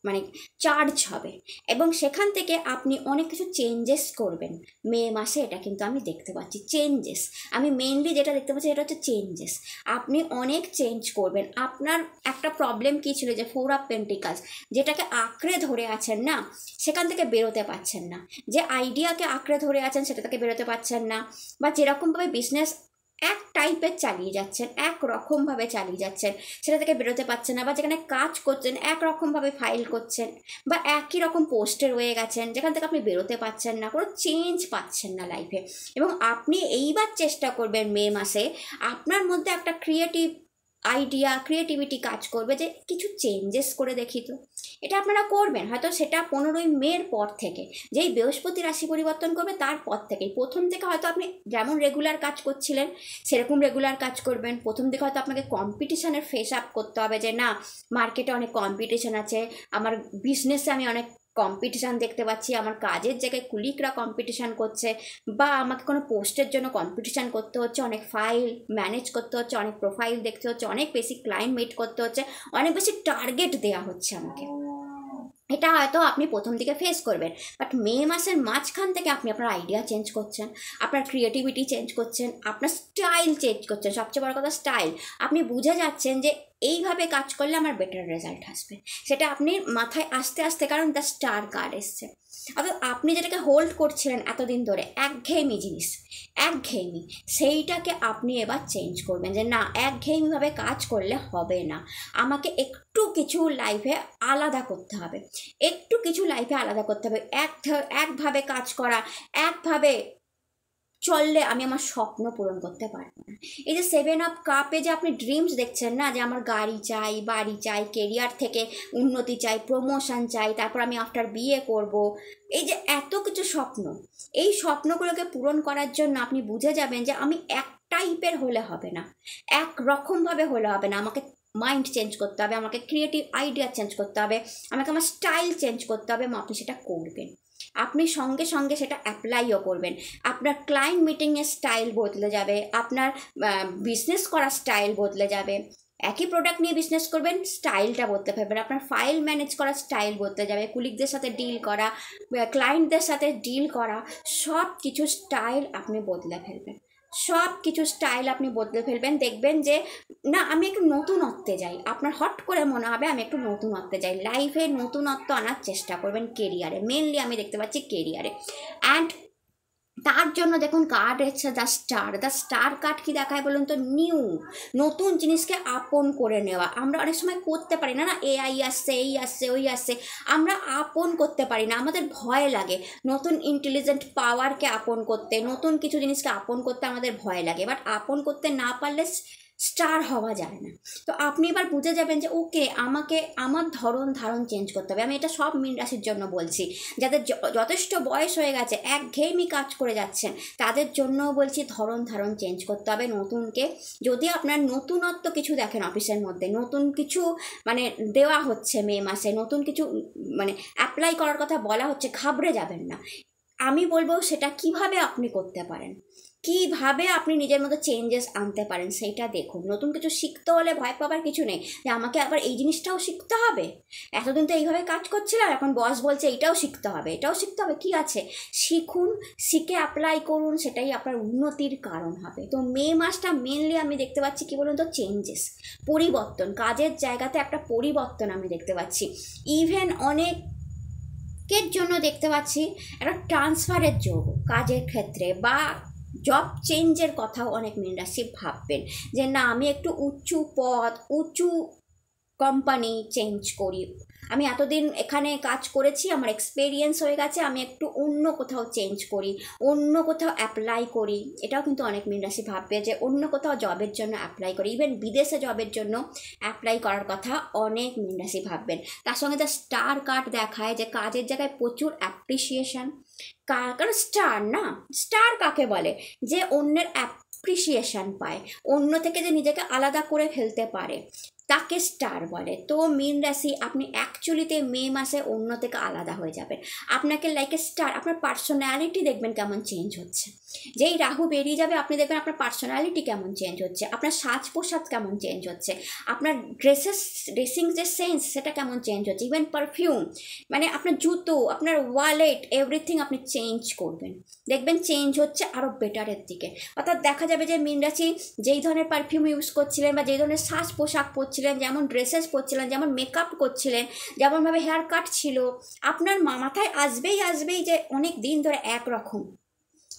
মানে চার্জ হবে, এবং সেখান থেকে আপনি অনেক কিছু চেঞ্জেস করবেন মে মাসে। এটা কিন্তু আমি দেখতে পাচ্ছি চেঞ্জেস। আমি মেনলি যেটা দেখতে পাচ্ছি এটা হচ্ছে চেঞ্জেস। আপনি অনেক চেঞ্জ করবেন। আপনার একটা প্রবলেম কী ছিল, যে 4 অফ পেন্টিকালস, যেটাকে আঁকড়ে ধরে আছেন না, সেখান থেকে বেরোতে পারছেন না। যে আইডিয়াকে আঁকড়ে ধরে আছেন সেটা থেকে বেরোতে পারছেন না, বা যেরকমভাবে বিজনেস এক টাইপের চালিয়ে যাচ্ছেন, একরকমভাবে চালিয়ে যাচ্ছেন, সেটা থেকে বেরোতে পারছেন না, বা যেখানে কাজ করছেন একরকমভাবে ফাইল করছেন, বা একই রকম পোস্টে রয়ে গেছেন, যেখান থেকে আপনি বেরোতে পারছেন না, কোনো চেঞ্জ পাচ্ছেন না লাইফে। এবং আপনি এইবার চেষ্টা করবেন মে মাসে, আপনার মধ্যে একটা ক্রিয়েটিভ আইডিয়া, ক্রিয়েটিভিটি কাজ করবে, যে কিছু চেঞ্জেস করে দেখি তো। এটা আপনারা করবেন হয়তো সেটা 15ই মের পর থেকে, যেই বৃহস্পতি রাশি পরিবর্তন করবে তারপর থেকেই। প্রথম থেকে হয়তো আপনি যেমন রেগুলার কাজ করছিলেন সেরকম রেগুলার কাজ করবেন। প্রথম দিকে হয়তো আপনাকে কম্পিটিশানের ফেস আপ করতে হবে, যে না, মার্কেটে অনেক কম্পিটিশান আছে, আমার বিজনেসে আমি অনেক কম্পিটিশান দেখতে পাচ্ছি, আমার কাজের জায়গায় কুলিকরা কম্পিটিশান করছে, বা আমাকে কোনো পোস্টের জন্য কম্পিটিশান করতে হচ্ছে, অনেক ফাইল ম্যানেজ করতে হচ্ছে, অনেক প্রোফাইল দেখতে হচ্ছে, অনেক বেশি ক্লায়েন্ট মিট করতে হচ্ছে, অনেক বেশি টার্গেট দেওয়া হচ্ছে আমাকে। এটা হয়তো আপনি প্রথম দিকে ফেস করবেন, বাট মে মাসের মাঝখান থেকে আপনি আপনার আইডিয়া চেঞ্জ করছেন, আপনার ক্রিয়েটিভিটি চেঞ্জ করছেন, আপনার স্টাইল চেঞ্জ করছেন। সবচেয়ে বড় কথা স্টাইল। আপনি বুঝে যাচ্ছেন যে এইভাবে কাজ করলে আমার বেটার রেজাল্ট আসবে, সেটা আপনি মাথায় আস্তে আস্তে, কারণ দ্য স্টার কার্ড এসছে। অর্থাৎ আপনি যেটাকে হোল্ড করছিলেন এতদিন ধরে, একঘেয়েমি জিনিস, একঘেয়েমি, সেইটাকে আপনি এবার চেঞ্জ করবেন, যে না, একঘেয়েমিভাবে কাজ করলে হবে না, আমাকে একটু কিছু লাইফে আলাদা করতে হবে, একটু কিছু লাইফে আলাদা করতে হবে। একভাবে কাজ করা, একভাবে চললে আমি আমার স্বপ্ন পূরণ করতে পারবো না। এই যে 7 অফ কাপে যে আপনি ড্রিমস দেখছেন না, যে আমার গাড়ি চাই, বাড়ি চাই, কেরিয়ার থেকে উন্নতি চাই, প্রমোশন চাই, তারপর আমি আফটার বিয়ে করব, এই যে এত কিছু স্বপ্ন, এই স্বপ্নগুলোকে পূরণ করার জন্য আপনি বুঝে যাবেন যে আমি এক টাইপের হলে হবে না, এক রকমভাবে হলে হবে না, আমাকে মাইন্ড চেঞ্জ করতে হবে, আমাকে ক্রিয়েটিভ আইডিয়া চেঞ্জ করতে হবে, আমাকে আমার স্টাইল চেঞ্জ করতে হবে। আপনি সেটা করবেন, আপনি সঙ্গে সঙ্গে সেটা অ্যাপ্লাইও করবেন। আপনার ক্লায়েন্ট মিটিংয়ের স্টাইল বদলে যাবে, আপনার বিজনেস করার স্টাইল বদলে যাবে। একই প্রোডাক্ট নিয়ে বিজনেস করবেন, স্টাইলটা বদলে ফেলবেন, আপনার ফাইল ম্যানেজ করার স্টাইল বদলে যাবে, কুলিকদের সাথে ডিল করা, ক্লায়েন্টদের সাথে ডিল করা, সব কিছু স্টাইল আপনি বদলে ফেলবেন, সব কিছু স্টাইল আপনি বদলে ফেলবেন। দেখবেন যে না, আমি একটু নতুনত্বে যাই, আপনার হট করে মনে হবে আমি একটু নতুনত্বে যাই। লাইফে নতুনত্ব আনার চেষ্টা করবেন কেরিয়ারে, মেনলি আমি দেখতে পাচ্ছি কেরিয়ারে। অ্যান্ড তার জন্য দেখুন কার্ড এসেছে দ্য স্টার কার্ড কি দেখায় বলুন তো, নিউ, নতুন জিনিসকে আপন করে নেওয়া। আমরা অনেক সময় করতে পারি না, এআই আসছে, এই আসছে, ওই আসছে, আমরা আপন করতে পারি না, আমাদের ভয় লাগে নতুন ইন্টেলিজেন্ট পাওয়ারকে আপন করতে, নতুন কিছু জিনিসকে আপন করতে আমাদের ভয় লাগে। বাট আপন করতে না পারলে স্টার হওয়া যায় না। তো আপনি এবার বুঝে যাবেন যে ওকে, আমাকে আমার ধারণ চেঞ্জ করতে হবে। আমি এটা সব মীন রাশির জন্য বলছি, যাদের যথেষ্ট বয়স হয়ে গেছে, একঘেয়েমি কাজ করে যাচ্ছেন, তাদের জন্যও বলছি ধারণ চেঞ্জ করতে হবে নতুনকে। যদি আপনার নতুনত্ব কিছু দেখেন অফিসের মধ্যে, নতুন কিছু মানে দেওয়া হচ্ছে মে মাসে, নতুন কিছু মানে অ্যাপ্লাই করার কথা বলা হচ্ছে, ঘাবড়ে যাবেন না। আমি বলবো সেটা কিভাবে আপনি করতে পারেন, কিভাবে আপনি নিজের মধ্যে চেঞ্জেস আনতে পারেন সেইটা দেখুন। নতুন কিছু শিখতে হলে ভয় পাবার কিছু নেই, যে আমাকে আবার এই জিনিসটাও শিখতে হবে, এতদিন তো এইভাবে কাজ করছিলাম, এখন বস বলছে এইটাও শিখতে হবে, এটাও শিখতে হবে, কি আছে, শিখুন, শিখে অ্যাপ্লাই করুন, সেটাই আপনার উন্নতির কারণ হবে। তো মে মাসটা মেনলি আমি দেখতে পাচ্ছি কি বলুন তো, চেঞ্জেস, পরিবর্তন, কাজের জায়গাতে একটা পরিবর্তন আমি দেখতে পাচ্ছি। ইভেন অনেকের জন্য দেখতে পাচ্ছি একটা ট্রান্সফারের যোগ কাজের ক্ষেত্রে, বা জব চেঞ্জের কথাও অনেক মীন রাশি ভাববেন, যে না, আমি একটু উঁচু পদ, উঁচু কোম্পানি চেঞ্জ করি, আমি এতদিন এখানে কাজ করেছি, আমার এক্সপেরিয়েন্স হয়ে গেছে, আমি একটু অন্য কোথাও চেঞ্জ করি, অন্য কোথাও অ্যাপ্লাই করি। এটাও কিন্তু অনেক মীন রাশি ভাববে যে অন্য কোথাও জবের জন্য অ্যাপ্লাই করি, ইভেন বিদেশে জবের জন্য অ্যাপ্লাই করার কথা অনেক মীন রাশি ভাববেন। তার সঙ্গে তার স্টার কার্ড দেখায় যে কাজের জায়গায় প্রচুর অ্যাপ্রিসিয়েশন। কারণ স্টার না, স্টার কাকে বলে? যে অন্যের অ্যাপ্রিসিয়েশন পায়, অন্য থেকে যে নিজেকে আলাদা করে ফেলতে পারে, তাকে স্টার বলে। তো মীন রাশি, আপনি অ্যাকচুয়ালিতে মে মাসে অন্য থেকে আলাদা হয়ে যাবেন। আপনাকে লাইক এ স্টার, আপনার পার্সোনালিটি দেখবেন কেমন চেঞ্জ হচ্ছে। যেই রাহু বেরিয়ে যাবে আপনি দেখবেন আপনার পার্সোনালিটি কেমন চেঞ্জ হচ্ছে, আপনার সাজ পোশাক কেমন চেঞ্জ হচ্ছে, আপনার ড্রেসিং যে সেন্স সেটা কেমন চেঞ্জ হচ্ছে, ইভেন পারফিউম, মানে আপনার জুতো, আপনার ওয়ালেট, এভরিথিং আপনি চেঞ্জ করবেন, দেখবেন চেঞ্জ হচ্ছে আরও বেটারের দিকে। অর্থাৎ দেখা যাবে যে মীন রাশি যেই ধরনের পারফিউম ইউজ করছিলেন বা যেই ধরনের সাজ পোশাক পরছিলেন, যেমন ড্রেসেস পরছিলেন, যেমন মেকআপ করছিলেন, যেমনভাবে হেয়ার কাট ছিল, আপনার মাথায় আসবেই যে অনেক দিন ধরে একরকম,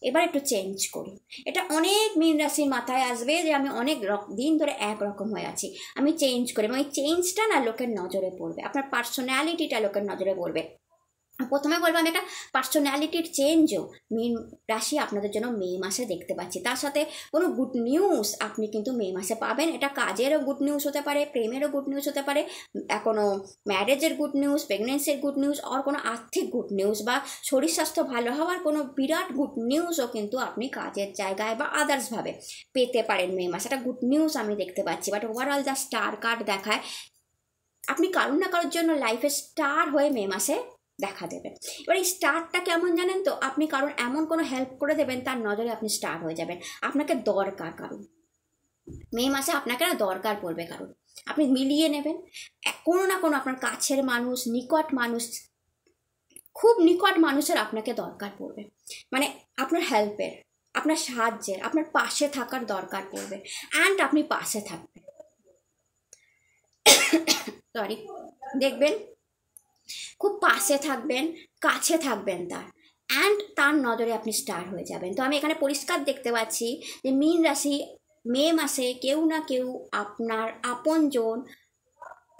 এবার একটু চেঞ্জ করি। এটা অনেক মীন রাশির মাথায় আসবে যে আমি অনেক দিন ধরে একরকম হয়ে আছি, আমি চেঞ্জ করি। এবং এই চেঞ্জটা না লোকের নজরে পড়বে, আপনার পার্সোনালিটিটা লোকের নজরে পড়বে। প্রথমে বলবো আমি একটা পার্সোনালিটির চেঞ্জও মীন রাশি আপনাদের জন্য মে মাসে দেখতে পাচ্ছি। তার সাথে কোনো গুড নিউজ আপনি কিন্তু মে মাসে পাবেন। এটা কাজেরও গুড নিউজ হতে পারে, প্রেমেরও গুড নিউজ হতে পারে, কোনো ম্যারেজের গুড নিউজ, প্রেগনেন্সির গুড নিউজ, আর কোনো আর্থিক গুড নিউজ বা শরীর স্বাস্থ্য ভালো হওয়ার কোনো বিরাট গুড নিউজও কিন্তু আপনি কাজের জায়গায় বা আদার্সভাবে পেতে পারেন মে মাসে। একটা গুড নিউজ আমি দেখতে পাচ্ছি। বাট ওভারঅল যা স্টার কার্ড দেখায়, আপনি কারোর না কারোর জন্য লাইফে স্টার হয়ে মে মাসে দেখা দেবেন। এবার এই স্টারটা কেমন জানেন তো? আপনি কারণ এমন কোনো হেল্প করে দেবেন, তার নজরে আপনি স্টার হয়ে যাবেন। আপনাকে দরকার কারণ মে মাসে, আপনাকে না দরকার পড়বে কারণ, আপনি মিলিয়ে নেবেন। কোনো না কোনো আপনার কাছের মানুষ, নিকট মানুষ, খুব নিকট মানুষের আপনাকে দরকার পড়বে, মানে আপনার হেল্পের, আপনার সাহায্যের, আপনার পাশে থাকার দরকার পড়বে, অ্যান্ড আপনি পাশে থাকবেন। সরি, দেখবেন খুব পাশে থাকবেন, কাছে থাকবেন তার, অ্যান্ড তার নজরে আপনি স্টার হয়ে যাবেন। তো আমি এখানে পরিষ্কার দেখতে পাচ্ছি যে মীন রাশি মে মাসে কেউ না কেউ আপনার আপনজন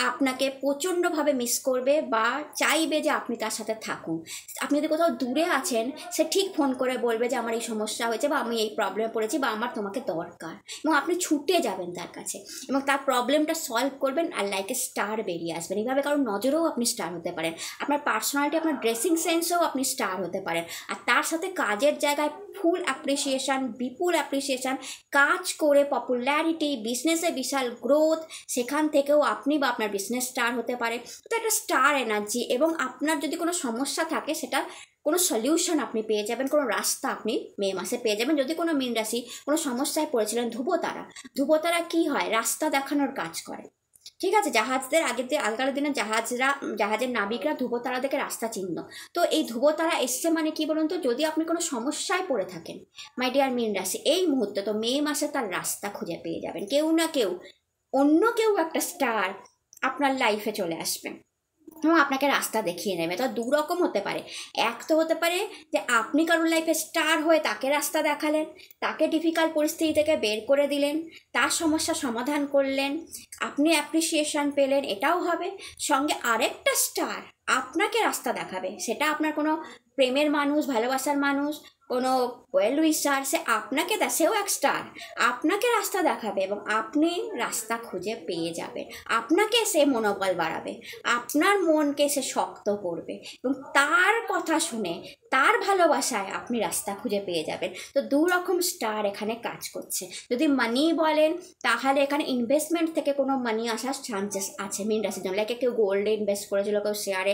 আপনাকে প্রচণ্ডভাবে মিস করবে বা চাইবে যে আপনি তার সাথে থাকুন। আপনি যদি কোথাও দূরে আছেন, সে ঠিক ফোন করে বলবে যে আমার এই সমস্যা হয়েছে বা আমি এই প্রবলেমে পড়েছি বা আমার তোমাকে দরকার, এবং আপনি ছুটে যাবেন তার কাছে এবং তার প্রবলেমটা সলভ করবেন আর লাইক এ স্টার বেরিয়ে আসবেন। এইভাবে কারোর নজরেও আপনি স্টার হতে পারেন, আপনার পার্সোনালিটি, আপনার ড্রেসিং সেন্সেও আপনি স্টার হতে পারেন। আর তার সাথে কাজের জায়গায় ফুল অ্যাপ্রিসিয়েশান, বিপুল অ্যাপ্রিসিয়েশান, কাজ করে পপুলারিটি, বিজনেসে বিশাল গ্রোথ, সেখান থেকেও আপনি বা আপনার বিজনেস স্টার হতে পারে। তো একটা স্টার এনার্জি, এবং আপনার যদি কোনো সমস্যা থাকে সেটা কোনো সলিউশন আপনি পেয়ে যাবেন, কোনো রাস্তা আপনি মে মাসে পেয়ে যাবেন। যদি কোনো মীন রাশি কোনো সমস্যায় পড়েছিলেন, ধ্রুবতারা কী হয়? রাস্তা দেখানোর কাজ করে, ঠিক আছে? আগেকার দিনে জাহাজের নাবিকরা ধ্রুবতারা দেখে রাস্তা চিহ্ন। তো এই ধ্রুবতারা এসছে মানে কি বলুন তো? যদি আপনি কোনো সমস্যায় পড়ে থাকেন মাই ডিয়ার মীন রাশি এই মুহূর্তে, তো মে মাসে তার রাস্তা খুঁজে পেয়ে যাবেন। কেউ না কেউ, অন্য কেউ একটা স্টার আপনার লাইফে চলে আসবে এবং আপনাকে রাস্তা দেখিয়ে নেবে। তো দু রকম হতে পারে। এক তো হতে পারে যে আপনি কারোর লাইফে স্টার হয়ে তাকে রাস্তা দেখালেন, তাকে ডিফিকাল্ট পরিস্থিতি থেকে বের করে দিলেন, তার সমস্যা সমাধান করলেন, আপনি অ্যাপ্রিসিয়েশন পেলেন, এটাও হবে। সঙ্গে আরেকটা স্টার আপনাকে রাস্তা দেখাবে, সেটা আপনার কোনো প্রেমের মানুষ, ভালোবাসার মানুষ, কোনো ওয়েল উইশার, সে আপনাকে সেও এক স্টার, আপনাকে রাস্তা দেখাবে এবং আপনি রাস্তা খুঁজে পেয়ে যাবেন। আপনাকে সে মনোবল বাড়াবে, আপনার মনকে সে শক্ত করবে এবং তার কথা শুনে, তার ভালোবাসায় আপনি রাস্তা খুঁজে পেয়ে যাবেন। তো দু রকম স্টার এখানে কাজ করছে। যদি মানি বলেন, তাহলে এখানে ইনভেস্টমেন্ট থেকে কোনো মানি আসার চান্সেস আছে মীন রাশির জন্য। লাইক কেউ গোল্ডে ইনভেস্ট করেছিল, কেউ শেয়ারে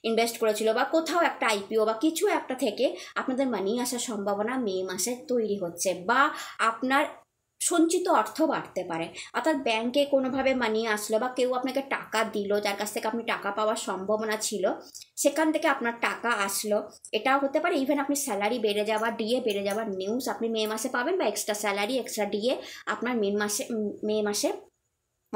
ইনভেস্ট করেছিল, বা কোথাও একটা আইপিও বা কিছু একটা থেকে আপনাদের মানি আসার সম্ভাবনা মে মাসে তৈরি হচ্ছে, বা আপনার সঞ্চিত অর্থ বাড়তে পারে। অর্থাৎ ব্যাংকে কোনোভাবে মানি আসলো, বা কেউ আপনাকে টাকা দিল, যার কাছ থেকে আপনি টাকা পাওয়ার সম্ভাবনা ছিল, সেখান থেকে আপনার টাকা আসলো, এটাও হতে পারে। ইভেন আপনি স্যালারি বেড়ে যাওয়া, ডিএ বেড়ে যাওয়ার নিউজ আপনি মে মাসে পাবেন, বা এক্সট্রা স্যালারি, এক্সট্রা ডিএ আপনার মে মাসে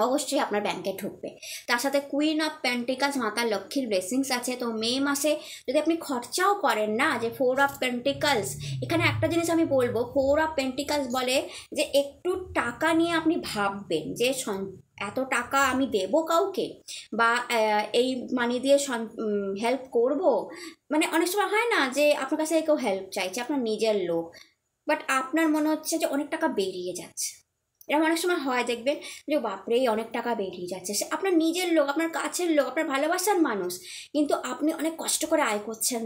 অবশ্যই আপনার ব্যাংকে ঢুকবে। তার সাথে কুইন অফ পেন্টিকালস মাতা লক্ষ্মীর ব্লেসিংস আছে। তো মে মাসে যদি আপনি খরচাও করেন না, যে 4 অফ পেন্টিকালস, এখানে একটা জিনিস আমি বলবো, 4 অফ পেন্টিকালস বলে যে একটু টাকা নিয়ে আপনি ভাববেন যে এত টাকা আমি দেব কাউকে, বা এই মানি দিয়ে হেল্প করব। মানে অনেক সময় হয় না যে আপনার কাছে কেউ হেল্প চাইছে, আপনার নিজের লোক, বাট আপনার মনে হচ্ছে যে অনেক টাকা বেরিয়ে যাচ্ছে। এরকম অনেক সময় হয়, দেখবেন যে বাপরে অনেক টাকা বেরিয়ে যাচ্ছে, সে আপনার নিজের লোক, আপনার কাছের লোক, আপনার ভালোবাসার মানুষ, কিন্তু আপনি অনেক কষ্ট করে আয় করছেন।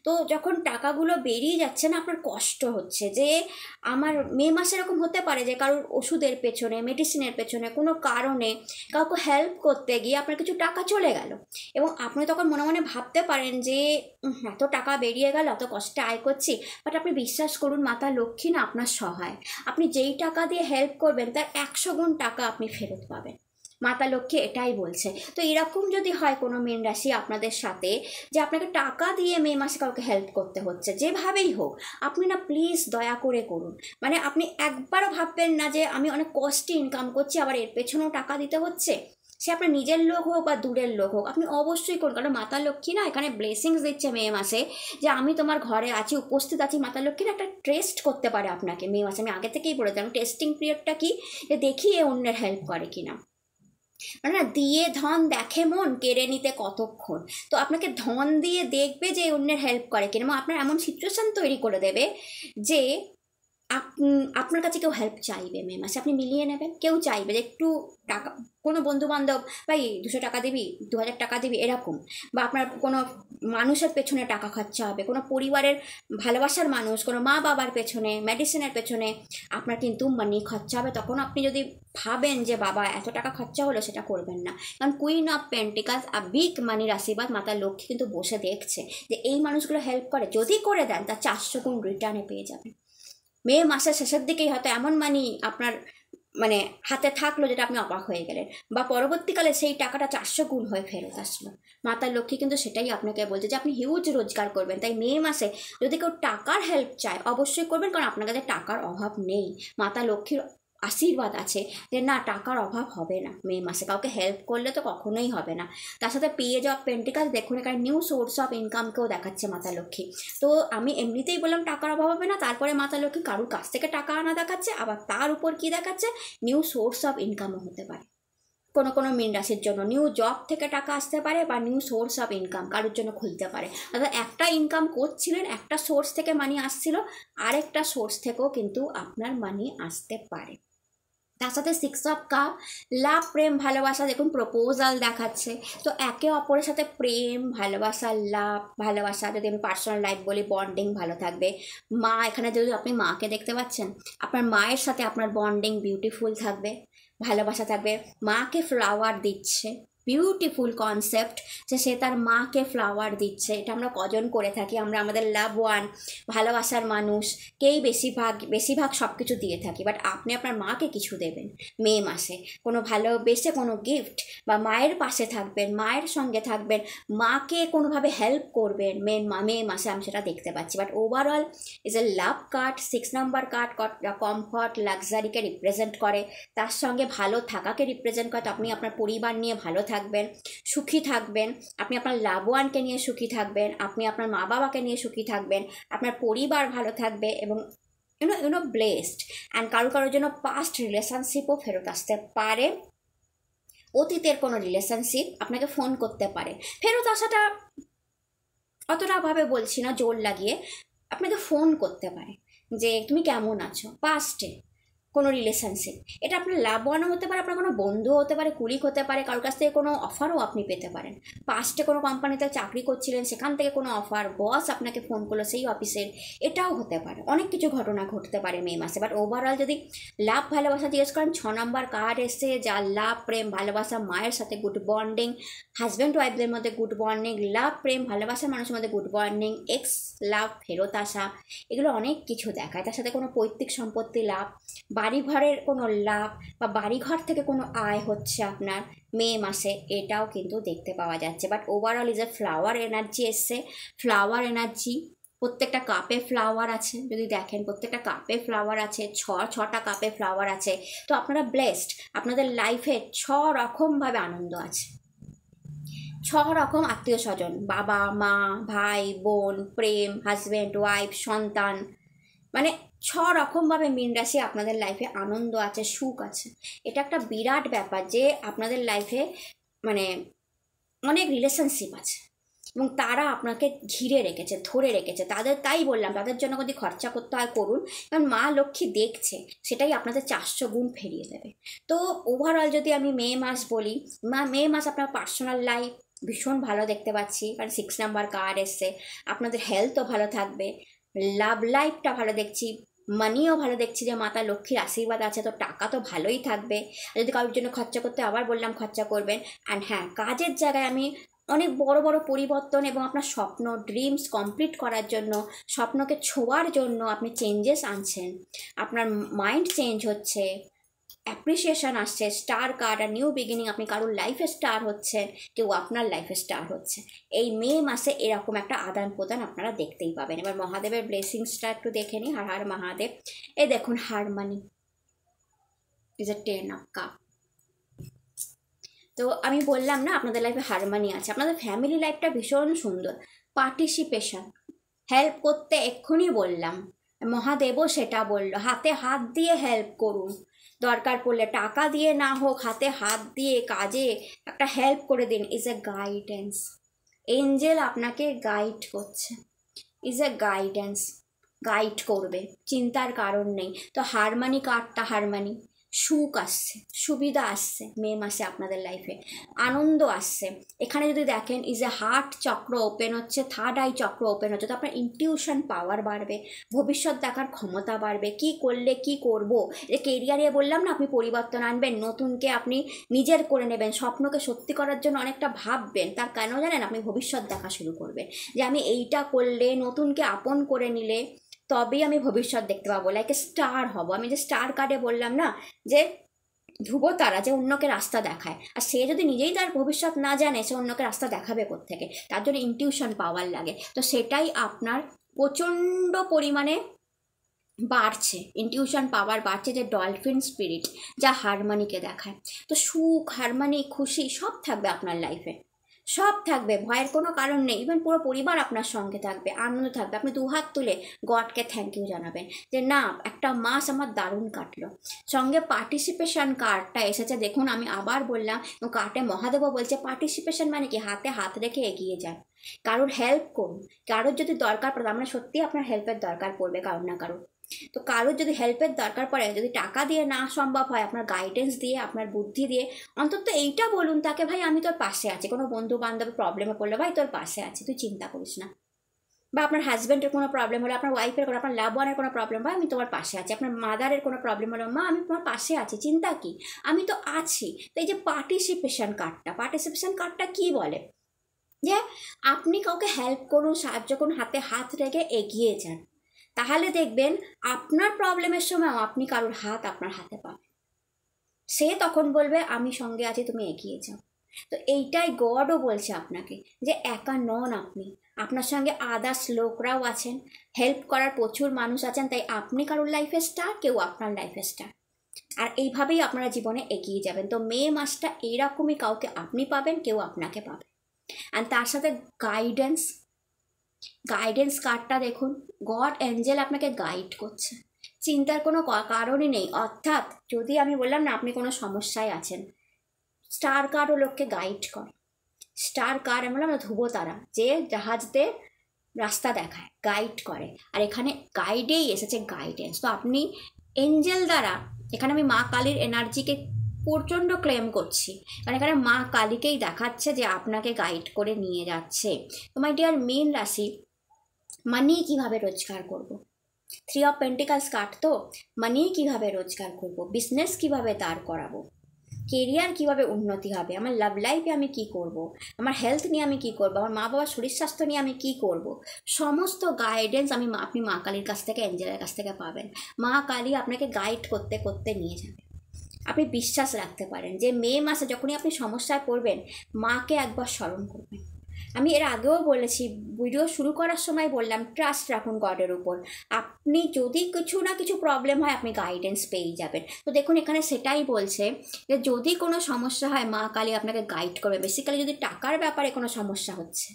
তো যখন টাকাগুলো বেরিয়ে যাচ্ছে না, আপনার কষ্ট হচ্ছে যে আমার মে মাসে এরকম হতে পারে যে কারোর ওষুধের পেছনে, মেডিসিনের পেছনে, কোনো কারণে কাউকে হেল্প করতে গিয়ে আপনার কিছু টাকা চলে গেল, এবং আপনি তখন মনে মনে ভাবতে পারেন যে এত টাকা বেরিয়ে গেল, এত কষ্টে আয় করছি। বাট আপনি বিশ্বাস করুন, মাতা লক্ষ্মী না আপনার সহায়। আপনি যেই টাকা দিয়ে হেল্প করবেন তার 100 গুণ টাকা আপনি ফেরত পাবেন। মাতা লক্ষ্মী এটাই বলছে। তো এরকম যদি হয় কোনো মীন রাশি আপনাদের সাথে, যে আপনাকে টাকা দিয়ে মে মাসে কাউকে হেল্প করতে হচ্ছে, যেভাবেই হোক, আপনি না প্লিজ দয়া করে করুন। মানে আপনি একবারও ভাববেন না যে আমি অনেক কষ্টে ইনকাম করছি, আবার এর পেছনেও টাকা দিতে হচ্ছে। সে আপনার নিজের লোক হোক বা দূরের লোক হোক, আপনি অবশ্যই করুন। কারণ মাতা লক্ষ্মী না এখানে ব্লেসিংস দিচ্ছে মে মাসে, যে আমি তোমার ঘরে আছি, উপস্থিত আছি। মাতা লক্ষ্মীর একটা টেস্ট করতে পারে আপনাকে মে মাসে। আমি আগে থেকেই বলে দিলাম টেস্টিং পিরিয়ডটা কি, যে দেখি এ অন্যের হেল্প করে কিনা। মানে না, দিয়ে ধন দেখে মন, কেড়ে নিতে কতক্ষণ। তো আপনাকে ধন দিয়ে দেখবে যে অন্যের হেল্প করে কিনা, এবং আপনার এমন সিচুয়েশন তৈরি করে দেবে যে আপনার কাছে কেউ হেল্প চাইবে মে মাসে, আপনি মিলিয়ে নেবেন। কেউ চাইবে যে একটু টাকা, কোনো বন্ধু বান্ধব, ভাই 200 টাকা দিবি, 2000 টাকা দিবি, এরকম। বা আপনার কোনো মানুষের পেছনে টাকা খরচা হবে, কোনো পরিবারের ভালোবাসার মানুষ, কোনো মা বাবার পেছনে, মেডিসিনের পেছনে আপনার কিন্তু মানি খরচা হবে। তখন আপনি যদি ভাবেন যে বাবা এত টাকা খরচা হলো, সেটা করবেন না। কারণ কুইন অফ পেন্টিকালস বিগ মানির আশীর্বাদ, মাতা লক্ষ্মী কিন্তু বসে দেখছে যে এই মানুষগুলো হেল্প করে, যদি করে দেন তার 400 গুণ রিটার্নে পেয়ে যাবেন। মে মাসের শেষের দিকেই হয়তো এমন মানি আপনার মানে হাতে থাকলো যেটা আপনি অবাক হয়ে গেলেন, বা পরবর্তীকালে সেই টাকাটা 400 গুণ হয়ে ফেরত আসলো। মাতা লক্ষ্মী কিন্তু সেটাই আপনাকে বলছে যে আপনি হিউজ রোজগার করবেন। তাই মে মাসে যদি কেউ টাকার হেল্প চায়, অবশ্যই করবেন, কারণ আপনার কাছে টাকার অভাব নেই। মাতা লক্ষ্মীর আশীর্বাদ আছে যে না, টাকার অভাব হবে না মে মাসে। কাউকে হেল্প করলে তো কখনোই হবে না। তার সাথে পেজ অফ পেন্টিকালস দেখুন, এখানে নিউ সোর্স অফ ইনকামকেও দেখাচ্ছে মাতা লক্ষ্মী। তো আমি এমনিতেই বললাম টাকার অভাব হবে না, তারপরে মাতা লক্ষ্মী কারুর কাছ থেকে টাকা আনা দেখাচ্ছে, আবার তার উপর কি দেখাচ্ছে, নিউ সোর্স অফ ইনকামও হতে পারে। কোনো কোনো মীন রাশির জন্য নিউ জব থেকে টাকা আসতে পারে, বা নিউ সোর্স অফ ইনকাম কারোর জন্য খুলতে পারে। অর্থাৎ একটা ইনকাম করছিলেন, একটা সোর্স থেকে মানি আসছিল, আরেকটা সোর্স থেকেও কিন্তু আপনার মানি আসতে পারে। তার সাথে 6 অফ কাপ, লাভ, প্রেম, ভালোবাসা, দেখুন প্রপোজাল দেখাচ্ছে। তো একে অপরের সাথে প্রেম, ভালোবাসা, লাভ, ভালোবাসা, যদি আমি পার্সোনাল লাইফ বলি, বন্ডিং ভালো থাকবে। মা, এখানে যদি আপনি মাকে দেখতে পাচ্ছেন, আপনার মায়ের সাথে আপনার বন্ডিং বিউটিফুল থাকবে, ভালোবাসা থাকবে। মাকে ফ্লাওয়ার দিচ্ছে, বিউটিফুল কনসেপ্ট যে সে তার মাকে ফ্লাওয়ার দিচ্ছে। এটা আমরা কজন করে থাকি? আমরা আমাদের লাভ ওয়ান, ভালোবাসার মানুষকেই বেশিরভাগ সব কিছু দিয়ে থাকি। বাট আপনি আপনার মাকে কিছু দেবেন মে মাসে, কোনো ভালোবেসে কোনো গিফট, বা মায়ের পাশে থাকবেন, মায়ের সঙ্গে থাকবেন, মাকে কোনোভাবে হেল্প করবেন মে মাসে, আমি সেটা দেখতে পাচ্ছি। But overall is a love card. 6 number card comfort, লাক্সারিকে রিপ্রেজেন্ট করে, তার সঙ্গে ভালো থাকাকে রিপ্রেজেন্ট করে। তো আপনি আপনার পরিবার নিয়ে ভালো থাকবেন, সুখী থাকবেন, আপনি আপনার লাভ ওয়ানকে নিয়ে সুখী থাকবেন, আপনি আপনার মা বাবাকে নিয়ে সুখী থাকবেন, আপনার পরিবার ভালো থাকবে, এবং ইউনো ব্লেসড। অ্যান্ড কারোর জন্য পাস্ট রিলেশনশিপও ফেরত আসতে পারে। অতীতের কোনো রিলেশনশিপ আপনাকে ফোন করতে পারে। ফেরত আসাটা অতটা ভাবে বলছি না জোর লাগিয়ে, আপনাকে ফোন করতে পারে যে তুমি কেমন আছো। পাস্টে কোনো রিলেশনশিপ, এটা আপনার লাভ ওয়ানও হতে পারে, আপনার কোনো বন্ধু হতে পারে, কুলিক হতে পারে, কারোর কাছ থেকে কোনো অফারও আপনি পেতে পারেন। পাস্টে কোনো কোম্পানিতে চাকরি করছিলেন, সেখান থেকে কোনো অফার, বস আপনাকে ফোন করলো সেই অফিসের, এটাও হতে পারে। অনেক কিছু ঘটনা ঘটতে পারে মে মাসে। বাট ওভারঅল যদি লাভ ভালোবাসা জিজ্ঞেস করেন, 6 নাম্বার কার্ড এসছে, যা লাভ, প্রেম, ভালোবাসা, মায়ের সাথে গুড বন্ডিং, হাজব্যান্ড ওয়াইফদের মধ্যে গুড বন্ডিং, লাভ, প্রেম, ভালোবাসার মানুষের মধ্যে গুড বন্ডিং, এক্স লাভ ফেরত আসা, এগুলো অনেক কিছু দেখায়। তার সাথে কোনো পৈতৃক সম্পত্তি লাভ, বাড়িঘরের কোনো লাভ, বা বাড়িঘর থেকে কোনো আয় হচ্ছে আপনার মে মাসে, এটাও কিন্তু দেখতে পাওয়া যাচ্ছে। But overall is a flower energy এসছে। ফ্লাওয়ার এনার্জি প্রত্যেকটা কাপে ফ্লাওয়ার আছে, যদি দেখেন প্রত্যেকটা কাপে ফ্লাওয়ার আছে, ছটা কাপে ফ্লাওয়ার আছে। তো আপনারা ব্লেসড, আপনাদের লাইফে 6 রকমভাবে আনন্দ আছে, 6 রকম আত্মীয় স্বজন, বাবা মা ভাই বোন, প্রেম, হাজব্যান্ড ওয়াইফ, সন্তান, মানে 6 রকমভাবে মীন রাশি আপনাদের লাইফে আনন্দ আছে, সুখ আছে। এটা একটা বিরাট ব্যাপার যে আপনাদের লাইফে মানে অনেক রিলেশনশিপ আছে এবং তারা আপনাকে ঘিরে রেখেছে, ধরে রেখেছে। তাই বললাম, তাদের জন্য যদি খরচা করতে হয় করুন, কারণ মা লক্ষ্মী দেখছে, সেটাই আপনাদের 400 গুণ ফিরিয়ে দেবে। তো ওভারঅল যদি আমি মে মাস বলি, মে মাস আপনার পার্সোনাল লাইফ ভীষণ ভালো দেখতে পাচ্ছি, কারণ 6 নাম্বার কার্ড এসছে। আপনাদের হেলথও ভালো থাকবে, লাভ লাইফটা ভালো দেখছি, মানিও ভালো দেখছি যে মাতা লক্ষ্মীর আশীর্বাদ আছে, তো টাকা তো ভালোই থাকবে। যদি কারোর জন্য খরচা করতে আবার বললাম খরচা করবেন। অ্যান্ড হ্যাঁ, কাজের জায়গায় আমি অনেক বড় বড় পরিবর্তন এবং আপনার স্বপ্ন ড্রিমস কমপ্লিট করার জন্য, স্বপ্নকে ছোঁয়ার জন্য আপনি চেঞ্জেস আনছেন, আপনার মাইন্ড চেঞ্জ হচ্ছে, অ্যাপ্রিসিয়েশন আসছে, স্টার কার্ড আর নিউ বিগিনিং, আপনি কারোর লাইফে স্টার হচ্ছেন, কেউ আপনার লাইফে স্টার হচ্ছে। এই মে মাসে এরকম একটা আদান প্রদান আপনারা দেখতেই পাবেন। এবার মহাদেবের ব্লেসিংসটা একটু দেখে নিই। হর হর মহাদেব। এই দেখুন, harmony is a 10 of cup. তো আমি বললাম না আপনাদের লাইফে হারমনি আছে, আপনাদের ফ্যামিলি লাইফটা ভীষণ সুন্দর। পার্টিসিপেশন, হেল্প করতে এক্ষুনি বললাম, মহাদেবও সেটা বললো, হাতে হাত দিয়ে হেল্প করুন, দরকার পড়লে টাকা দিয়ে না হোক, হাতে হাত দিয়ে কাজে একটা হেল্প করে দিন। ইজ এ গাইডেন্স, এঞ্জেল আপনাকে গাইড করছে, ইজ এ গাইডেন্স, গাইড করবে, চিন্তার কারণ নেই। তো হারমনি কার্ডটা, হারমনি, সুখ আসছে, সুবিধা আসছে মে মাসে আপনাদের লাইফে, আনন্দ আসছে। এখানে যদি দেখেন ইজ এ হার্ট চক্র ওপেন হচ্ছে, থার্ড আই চক্র ওপেন হচ্ছে। তো আপনার ইনটিউশন পাওয়ার বাড়বে, ভবিষ্যৎ দেখার ক্ষমতা বাড়বে, কি করলে কি করব। যে কেরিয়ারে বললাম না আপনি পরিবর্তন আনবেন, নতুনকে আপনি নিজের করে নেবেন, স্বপ্নকে সত্যি করার জন্য অনেকটা ভাববেন। তার কেন জানেন, আপনি ভবিষ্যৎ দেখা শুরু করবেন যে আমি এইটা করলে, নতুনকে আপন করে নিলে তবেই আমি ভবিষ্যৎ দেখতে পাবো, লাইক স্টার হব। আমি যে স্টার কার্ডে বললাম না যে ধ্রুবতারা যে অন্যকে রাস্তা দেখায়, আর সে যদি নিজেই তার ভবিষ্যৎ না জানে, সে অন্যকে রাস্তা দেখাবে কোত্থেকে? তার জন্য ইনটিউশন পাওয়ার লাগে। তো সেটাই আপনার প্রচণ্ড পরিমাণে বাড়ছে, ইনটিউশন পাওয়ার বাড়ছে, যে ডলফিন স্পিরিট যা হারমনিকে দেখায়। তো সুখ, হারমনি, খুশি সব থাকবে আপনার লাইফে, সব থাকবে, ভয়ের কোনো কারণ নেই। ইভেন পুরো পরিবার আপনার সঙ্গে থাকবে, আনন্দ থাকবে। আপনি দুহাত তুলে গডকে থ্যাংক ইউ জানাবেন যে না, একটা মাস আমার দারুণ কাটলো। সঙ্গে পার্টিসিপেশন কার্ডটা এসেছে, দেখুন আমি আবার বললাম, কার্ডে মহাদেবও বলছে পার্টিসিপেশন মানে কি, হাতে হাত রেখে এগিয়ে যান, কারোর হেল্প করুন। কারোর যদি দরকার পড়ে, আমরা সত্যি আপনার হেল্পের দরকার পড়বে কারোর না কারোর, তো কারোর যদি হেল্পের দরকার পড়ে, যদি টাকা দিয়ে না সম্ভব হয়, আপনার গাইডেন্স দিয়ে, আপনার বুদ্ধি দিয়ে অন্তত এইটা বলুন তাকে, ভাই আমি তোর পাশে আছি। কোনো বন্ধু বান্ধব প্রবলেমে পড়লে, ভাই তোর পাশে আছি, তুই চিন্তা করিস না। বা আপনার হাজব্যান্ডের কোনো প্রবলেম হলে, আপনার ওয়াইফের কোনো, আপনার লাভ ওয়ানের কোনো প্রবলেম, ভাই আমি তোমার পাশে আছি। আপনার মাদারের কোনো প্রবলেম হলো, মা আমি তোমার পাশে আছি, চিন্তা কি, আমি তো আছি। তো এই যে পার্টিসিপেশন কার্ডটা কী বলে, যে আপনি কাউকে হেল্প করুন, সাহায্য করুন, হাতে হাত রেখে এগিয়ে যান, তাহলে দেখবেন আপনার প্রবলেমের সময় আপনি কারোর হাত আপনার হাতে পাবেন, সে তখন বলবে আমি সঙ্গে আছি, তুমি এগিয়ে যাও। তো এইটাই গডও বলছে আপনাকে, যে একা নন আপনি, আপনার সঙ্গে আদার্স লোকরাও আছেন, হেল্প করার প্রচুর মানুষ আছেন। তাই আপনি কারোর লাইফে স্টার, কেউ আপনার লাইফে স্টার, আর এইভাবেই আপনারা জীবনে এগিয়ে যাবেন। তো মে মাসটা এইরকমই, কাউকে আপনি পাবেন, কেউ আপনাকে পাবে। আর তার সাথে গাইডেন্স কার্ডটা দেখুন, গড এঞ্জেল আপনাকে গাইড করছে, চিন্তার কোনো কারণই নেই। অর্থাৎ যদি আমি বললাম না আপনি কোনো সমস্যায় আছেন, স্টার কার্ডও লোককে গাইড করে। স্টার কার্ড আমি বললাম না, ধ্রুবতারা যে জাহাজদের রাস্তা দেখায়, গাইড করে, আর এখানে গাইডেই এসেছে গাইডেন্স। তো আপনি এঞ্জেল দ্বারা, এখানে আমি মা কালীর এনার্জিকে প্রচণ্ড ক্লেম করছি, কারণ এখানে মা কালীকেই দেখাচ্ছে যে আপনাকে গাইড করে নিয়ে যাচ্ছে। তো মাই ডিয়ার মীন রাশি, মানি কীভাবে রোজগার করব, 3 অফ পেন্টিকালস কার্ড, তো মানি কীভাবে রোজগার করব, বিজনেস কীভাবে দাঁড় করাবো, কেরিয়ার কীভাবে উন্নতি হবে, আমার লাভ লাইফে আমি কি করব, আমার হেলথ নিয়ে আমি কি করব, আমার মা বাবার শরীর স্বাস্থ্য নিয়ে আমি কি করব, সমস্ত গাইডেন্স আপনি মা কালীর কাছ থেকে, এঞ্জেলের কাছ থেকে পাবেন। মা কালী আপনাকে গাইড করতে করতে নিয়ে যাবে। আপনি বিশ্বাস রাখতে পারেন যে মে মাসে যখনই আপনি সমস্যায় পড়বেন, মাকে একবার স্মরণ করবেন, আমি এর আগেও বলেছি, ভিডিও শুরু করার সময় বললাম ট্রাস্ট রাখুন গডের উপর। আপনি যদি কিছু না কিছু প্রবলেম হয় আপনি গাইডেন্স পেয়েই যাবেন। তো দেখুন এখানে সেটাই বলছে যে যদি কোনো সমস্যা হয় মা কালী আপনাকে গাইড করবে। বেসিক্যালি যদি টাকার ব্যাপারে কোনো সমস্যা হচ্ছে,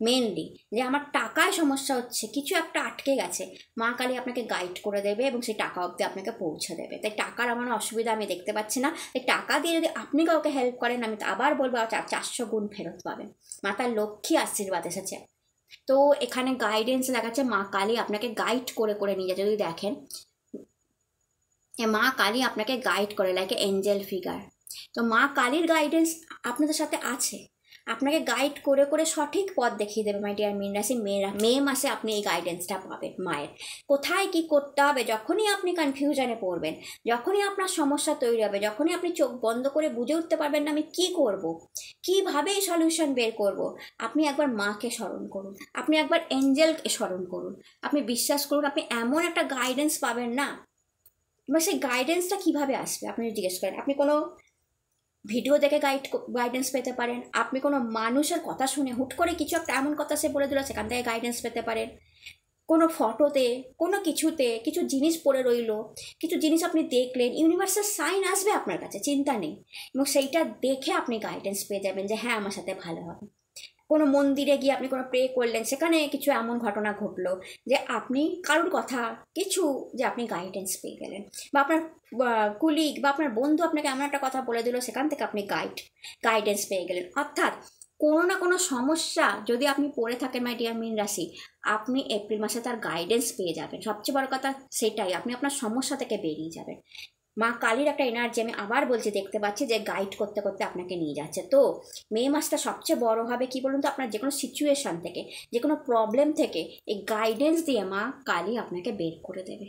মেনলি যে আমার টাকায় সমস্যা হচ্ছে, কিছু একটা আটকে গেছে, মা কালী আপনাকে গাইড করে দেবে এবং সেই টাকা অবধি আপনাকে পৌঁছে দেবে। তাই টাকার আমার অসুবিধা আমি দেখতে পাচ্ছি না। তাই টাকা দিয়ে যদি আপনি কাউকে হেল্প করেন, আমি তো আবার বলবো 400 গুণ ফেরত পাবেন। মাতার লক্ষ্মী আশীর্বাদ এসেছে। তো এখানে গাইডেন্স দেখাচ্ছে মা কালী আপনাকে গাইড করে করে নিয়ে যাচ্ছে। যদি দেখেন মা কালী আপনাকে গাইড করে, লাইক এঞ্জেল ফিগার। তো মা কালীর গাইডেন্স আপনাদের সাথে আছে, আপনাকে গাইড করে করে সঠিক পথ দেখিয়ে দেবে। মাই ডিয়ার মীন রাশি, মে মাসে আপনি এই গাইডেন্সটা পাবেন মায়ের। কোথায় কি করতে হবে, যখনই আপনি কনফিউশনে পড়বেন, যখনই আপনার সমস্যা তৈরি হবে, যখনই আপনি চোখ বন্ধ করে বুঝে উঠতে পারবেন না আমি কী করব, কীভাবে এই সলিউশন বের করব, আপনি একবার মাকে স্মরণ করুন, আপনি একবার এঞ্জেলকে স্মরণ করুন, আপনি বিশ্বাস করুন আপনি এমন একটা গাইডেন্স পাবেন না। এবার সেই গাইডেন্সটা কীভাবে আসবে আপনি জিজ্ঞেস করেন। আপনি কোনো ভিডিও দেখে গাইডেন্স পেতে পারেন, আপনি কোনো মানুষের কথা শুনে হুট করে কিছু একটা এমন কথা সে বলে দিল সেখান থেকে গাইডেন্স পেতে পারেন, কোনো ফটোতে, কোনো কিছুতে কিছু জিনিস পড়ে রইল, কিছু জিনিস আপনি দেখলেন, ইউনিভার্সের সাইন আসবে আপনার কাছে, চিন্তা নেই, এবং সেইটা দেখে আপনি গাইডেন্স পেয়ে যাবেন যে হ্যাঁ আমার সাথে ভালো হবে। কোনো মন্দিরে গিয়ে আপনি কোনো প্রে করলেন, সেখানে কিছু এমন ঘটনা ঘটলো যে আপনি কারোর কথা কিছু, যে আপনি গাইডেন্স পেয়ে গেলেন, বা আপনার কুলিগ বা আপনার বন্ধু আপনাকে এমন একটা কথা বলে দিল, সেখান থেকে আপনি গাইডেন্স পেয়ে গেলেন। অর্থাৎ কোনো না কোনো সমস্যা যদি আপনি পড়ে থাকেন মাই ডিয়ার মীন রাশি, আপনি এপ্রিল মাসে তার গাইডেন্স পেয়ে যাবেন। সবচেয়ে বড় কথা সেটাই, আপনি আপনার সমস্যা থেকে বেরিয়ে যাবেন। মা কালীর একটা এনার্জি আমি আবার বলছি দেখতে পাচ্ছি যে গাইড করতে করতে আপনাকে নিয়ে যাচ্ছে। তো মে মাসটা সবচেয়ে বড় হবে কি বলুন তো, আপনার যে কোনো সিচুয়েশান থেকে, যে কোনো প্রবলেম থেকে এই গাইডেন্স দিয়ে মা কালী আপনাকে বের করে দেবে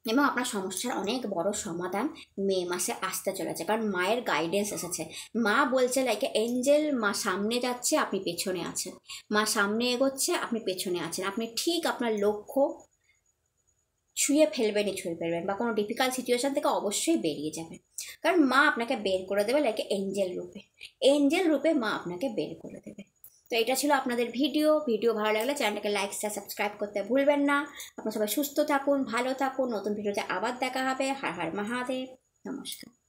এবং আপনার সমস্যার অনেক বড় সমাধান মে মাসে আসতে চলেছে, কারণ মায়ের গাইডেন্স এসেছে। মা বলছে লাইক এঞ্জেল, মা সামনে যাচ্ছে আপনি পেছনে আছেন, মা সামনে এগোচ্ছে আপনি পেছনে আছেন, আপনি ঠিক আপনার লক্ষ্য ছুঁয়ে ফেলবেন বা কোনো ডিফিকাল্ট সিচুয়েশান থেকে অবশ্যই বেরিয়ে যাবেন, কারণ মা আপনাকে বের করে দেবে লাইক এঞ্জেল রূপে মা আপনাকে বের করে দেবে। তো এটা ছিল আপনাদের ভিডিও ভালো লাগলে চ্যানেলটাকে লাইক শেয়ার সাবস্ক্রাইব করতে ভুলবেন না। আপনারা সবাই সুস্থ থাকুন, ভালো থাকুন, নতুন ভিডিওতে আবার দেখা হবে। হর হর মহাদেব, নমস্কার।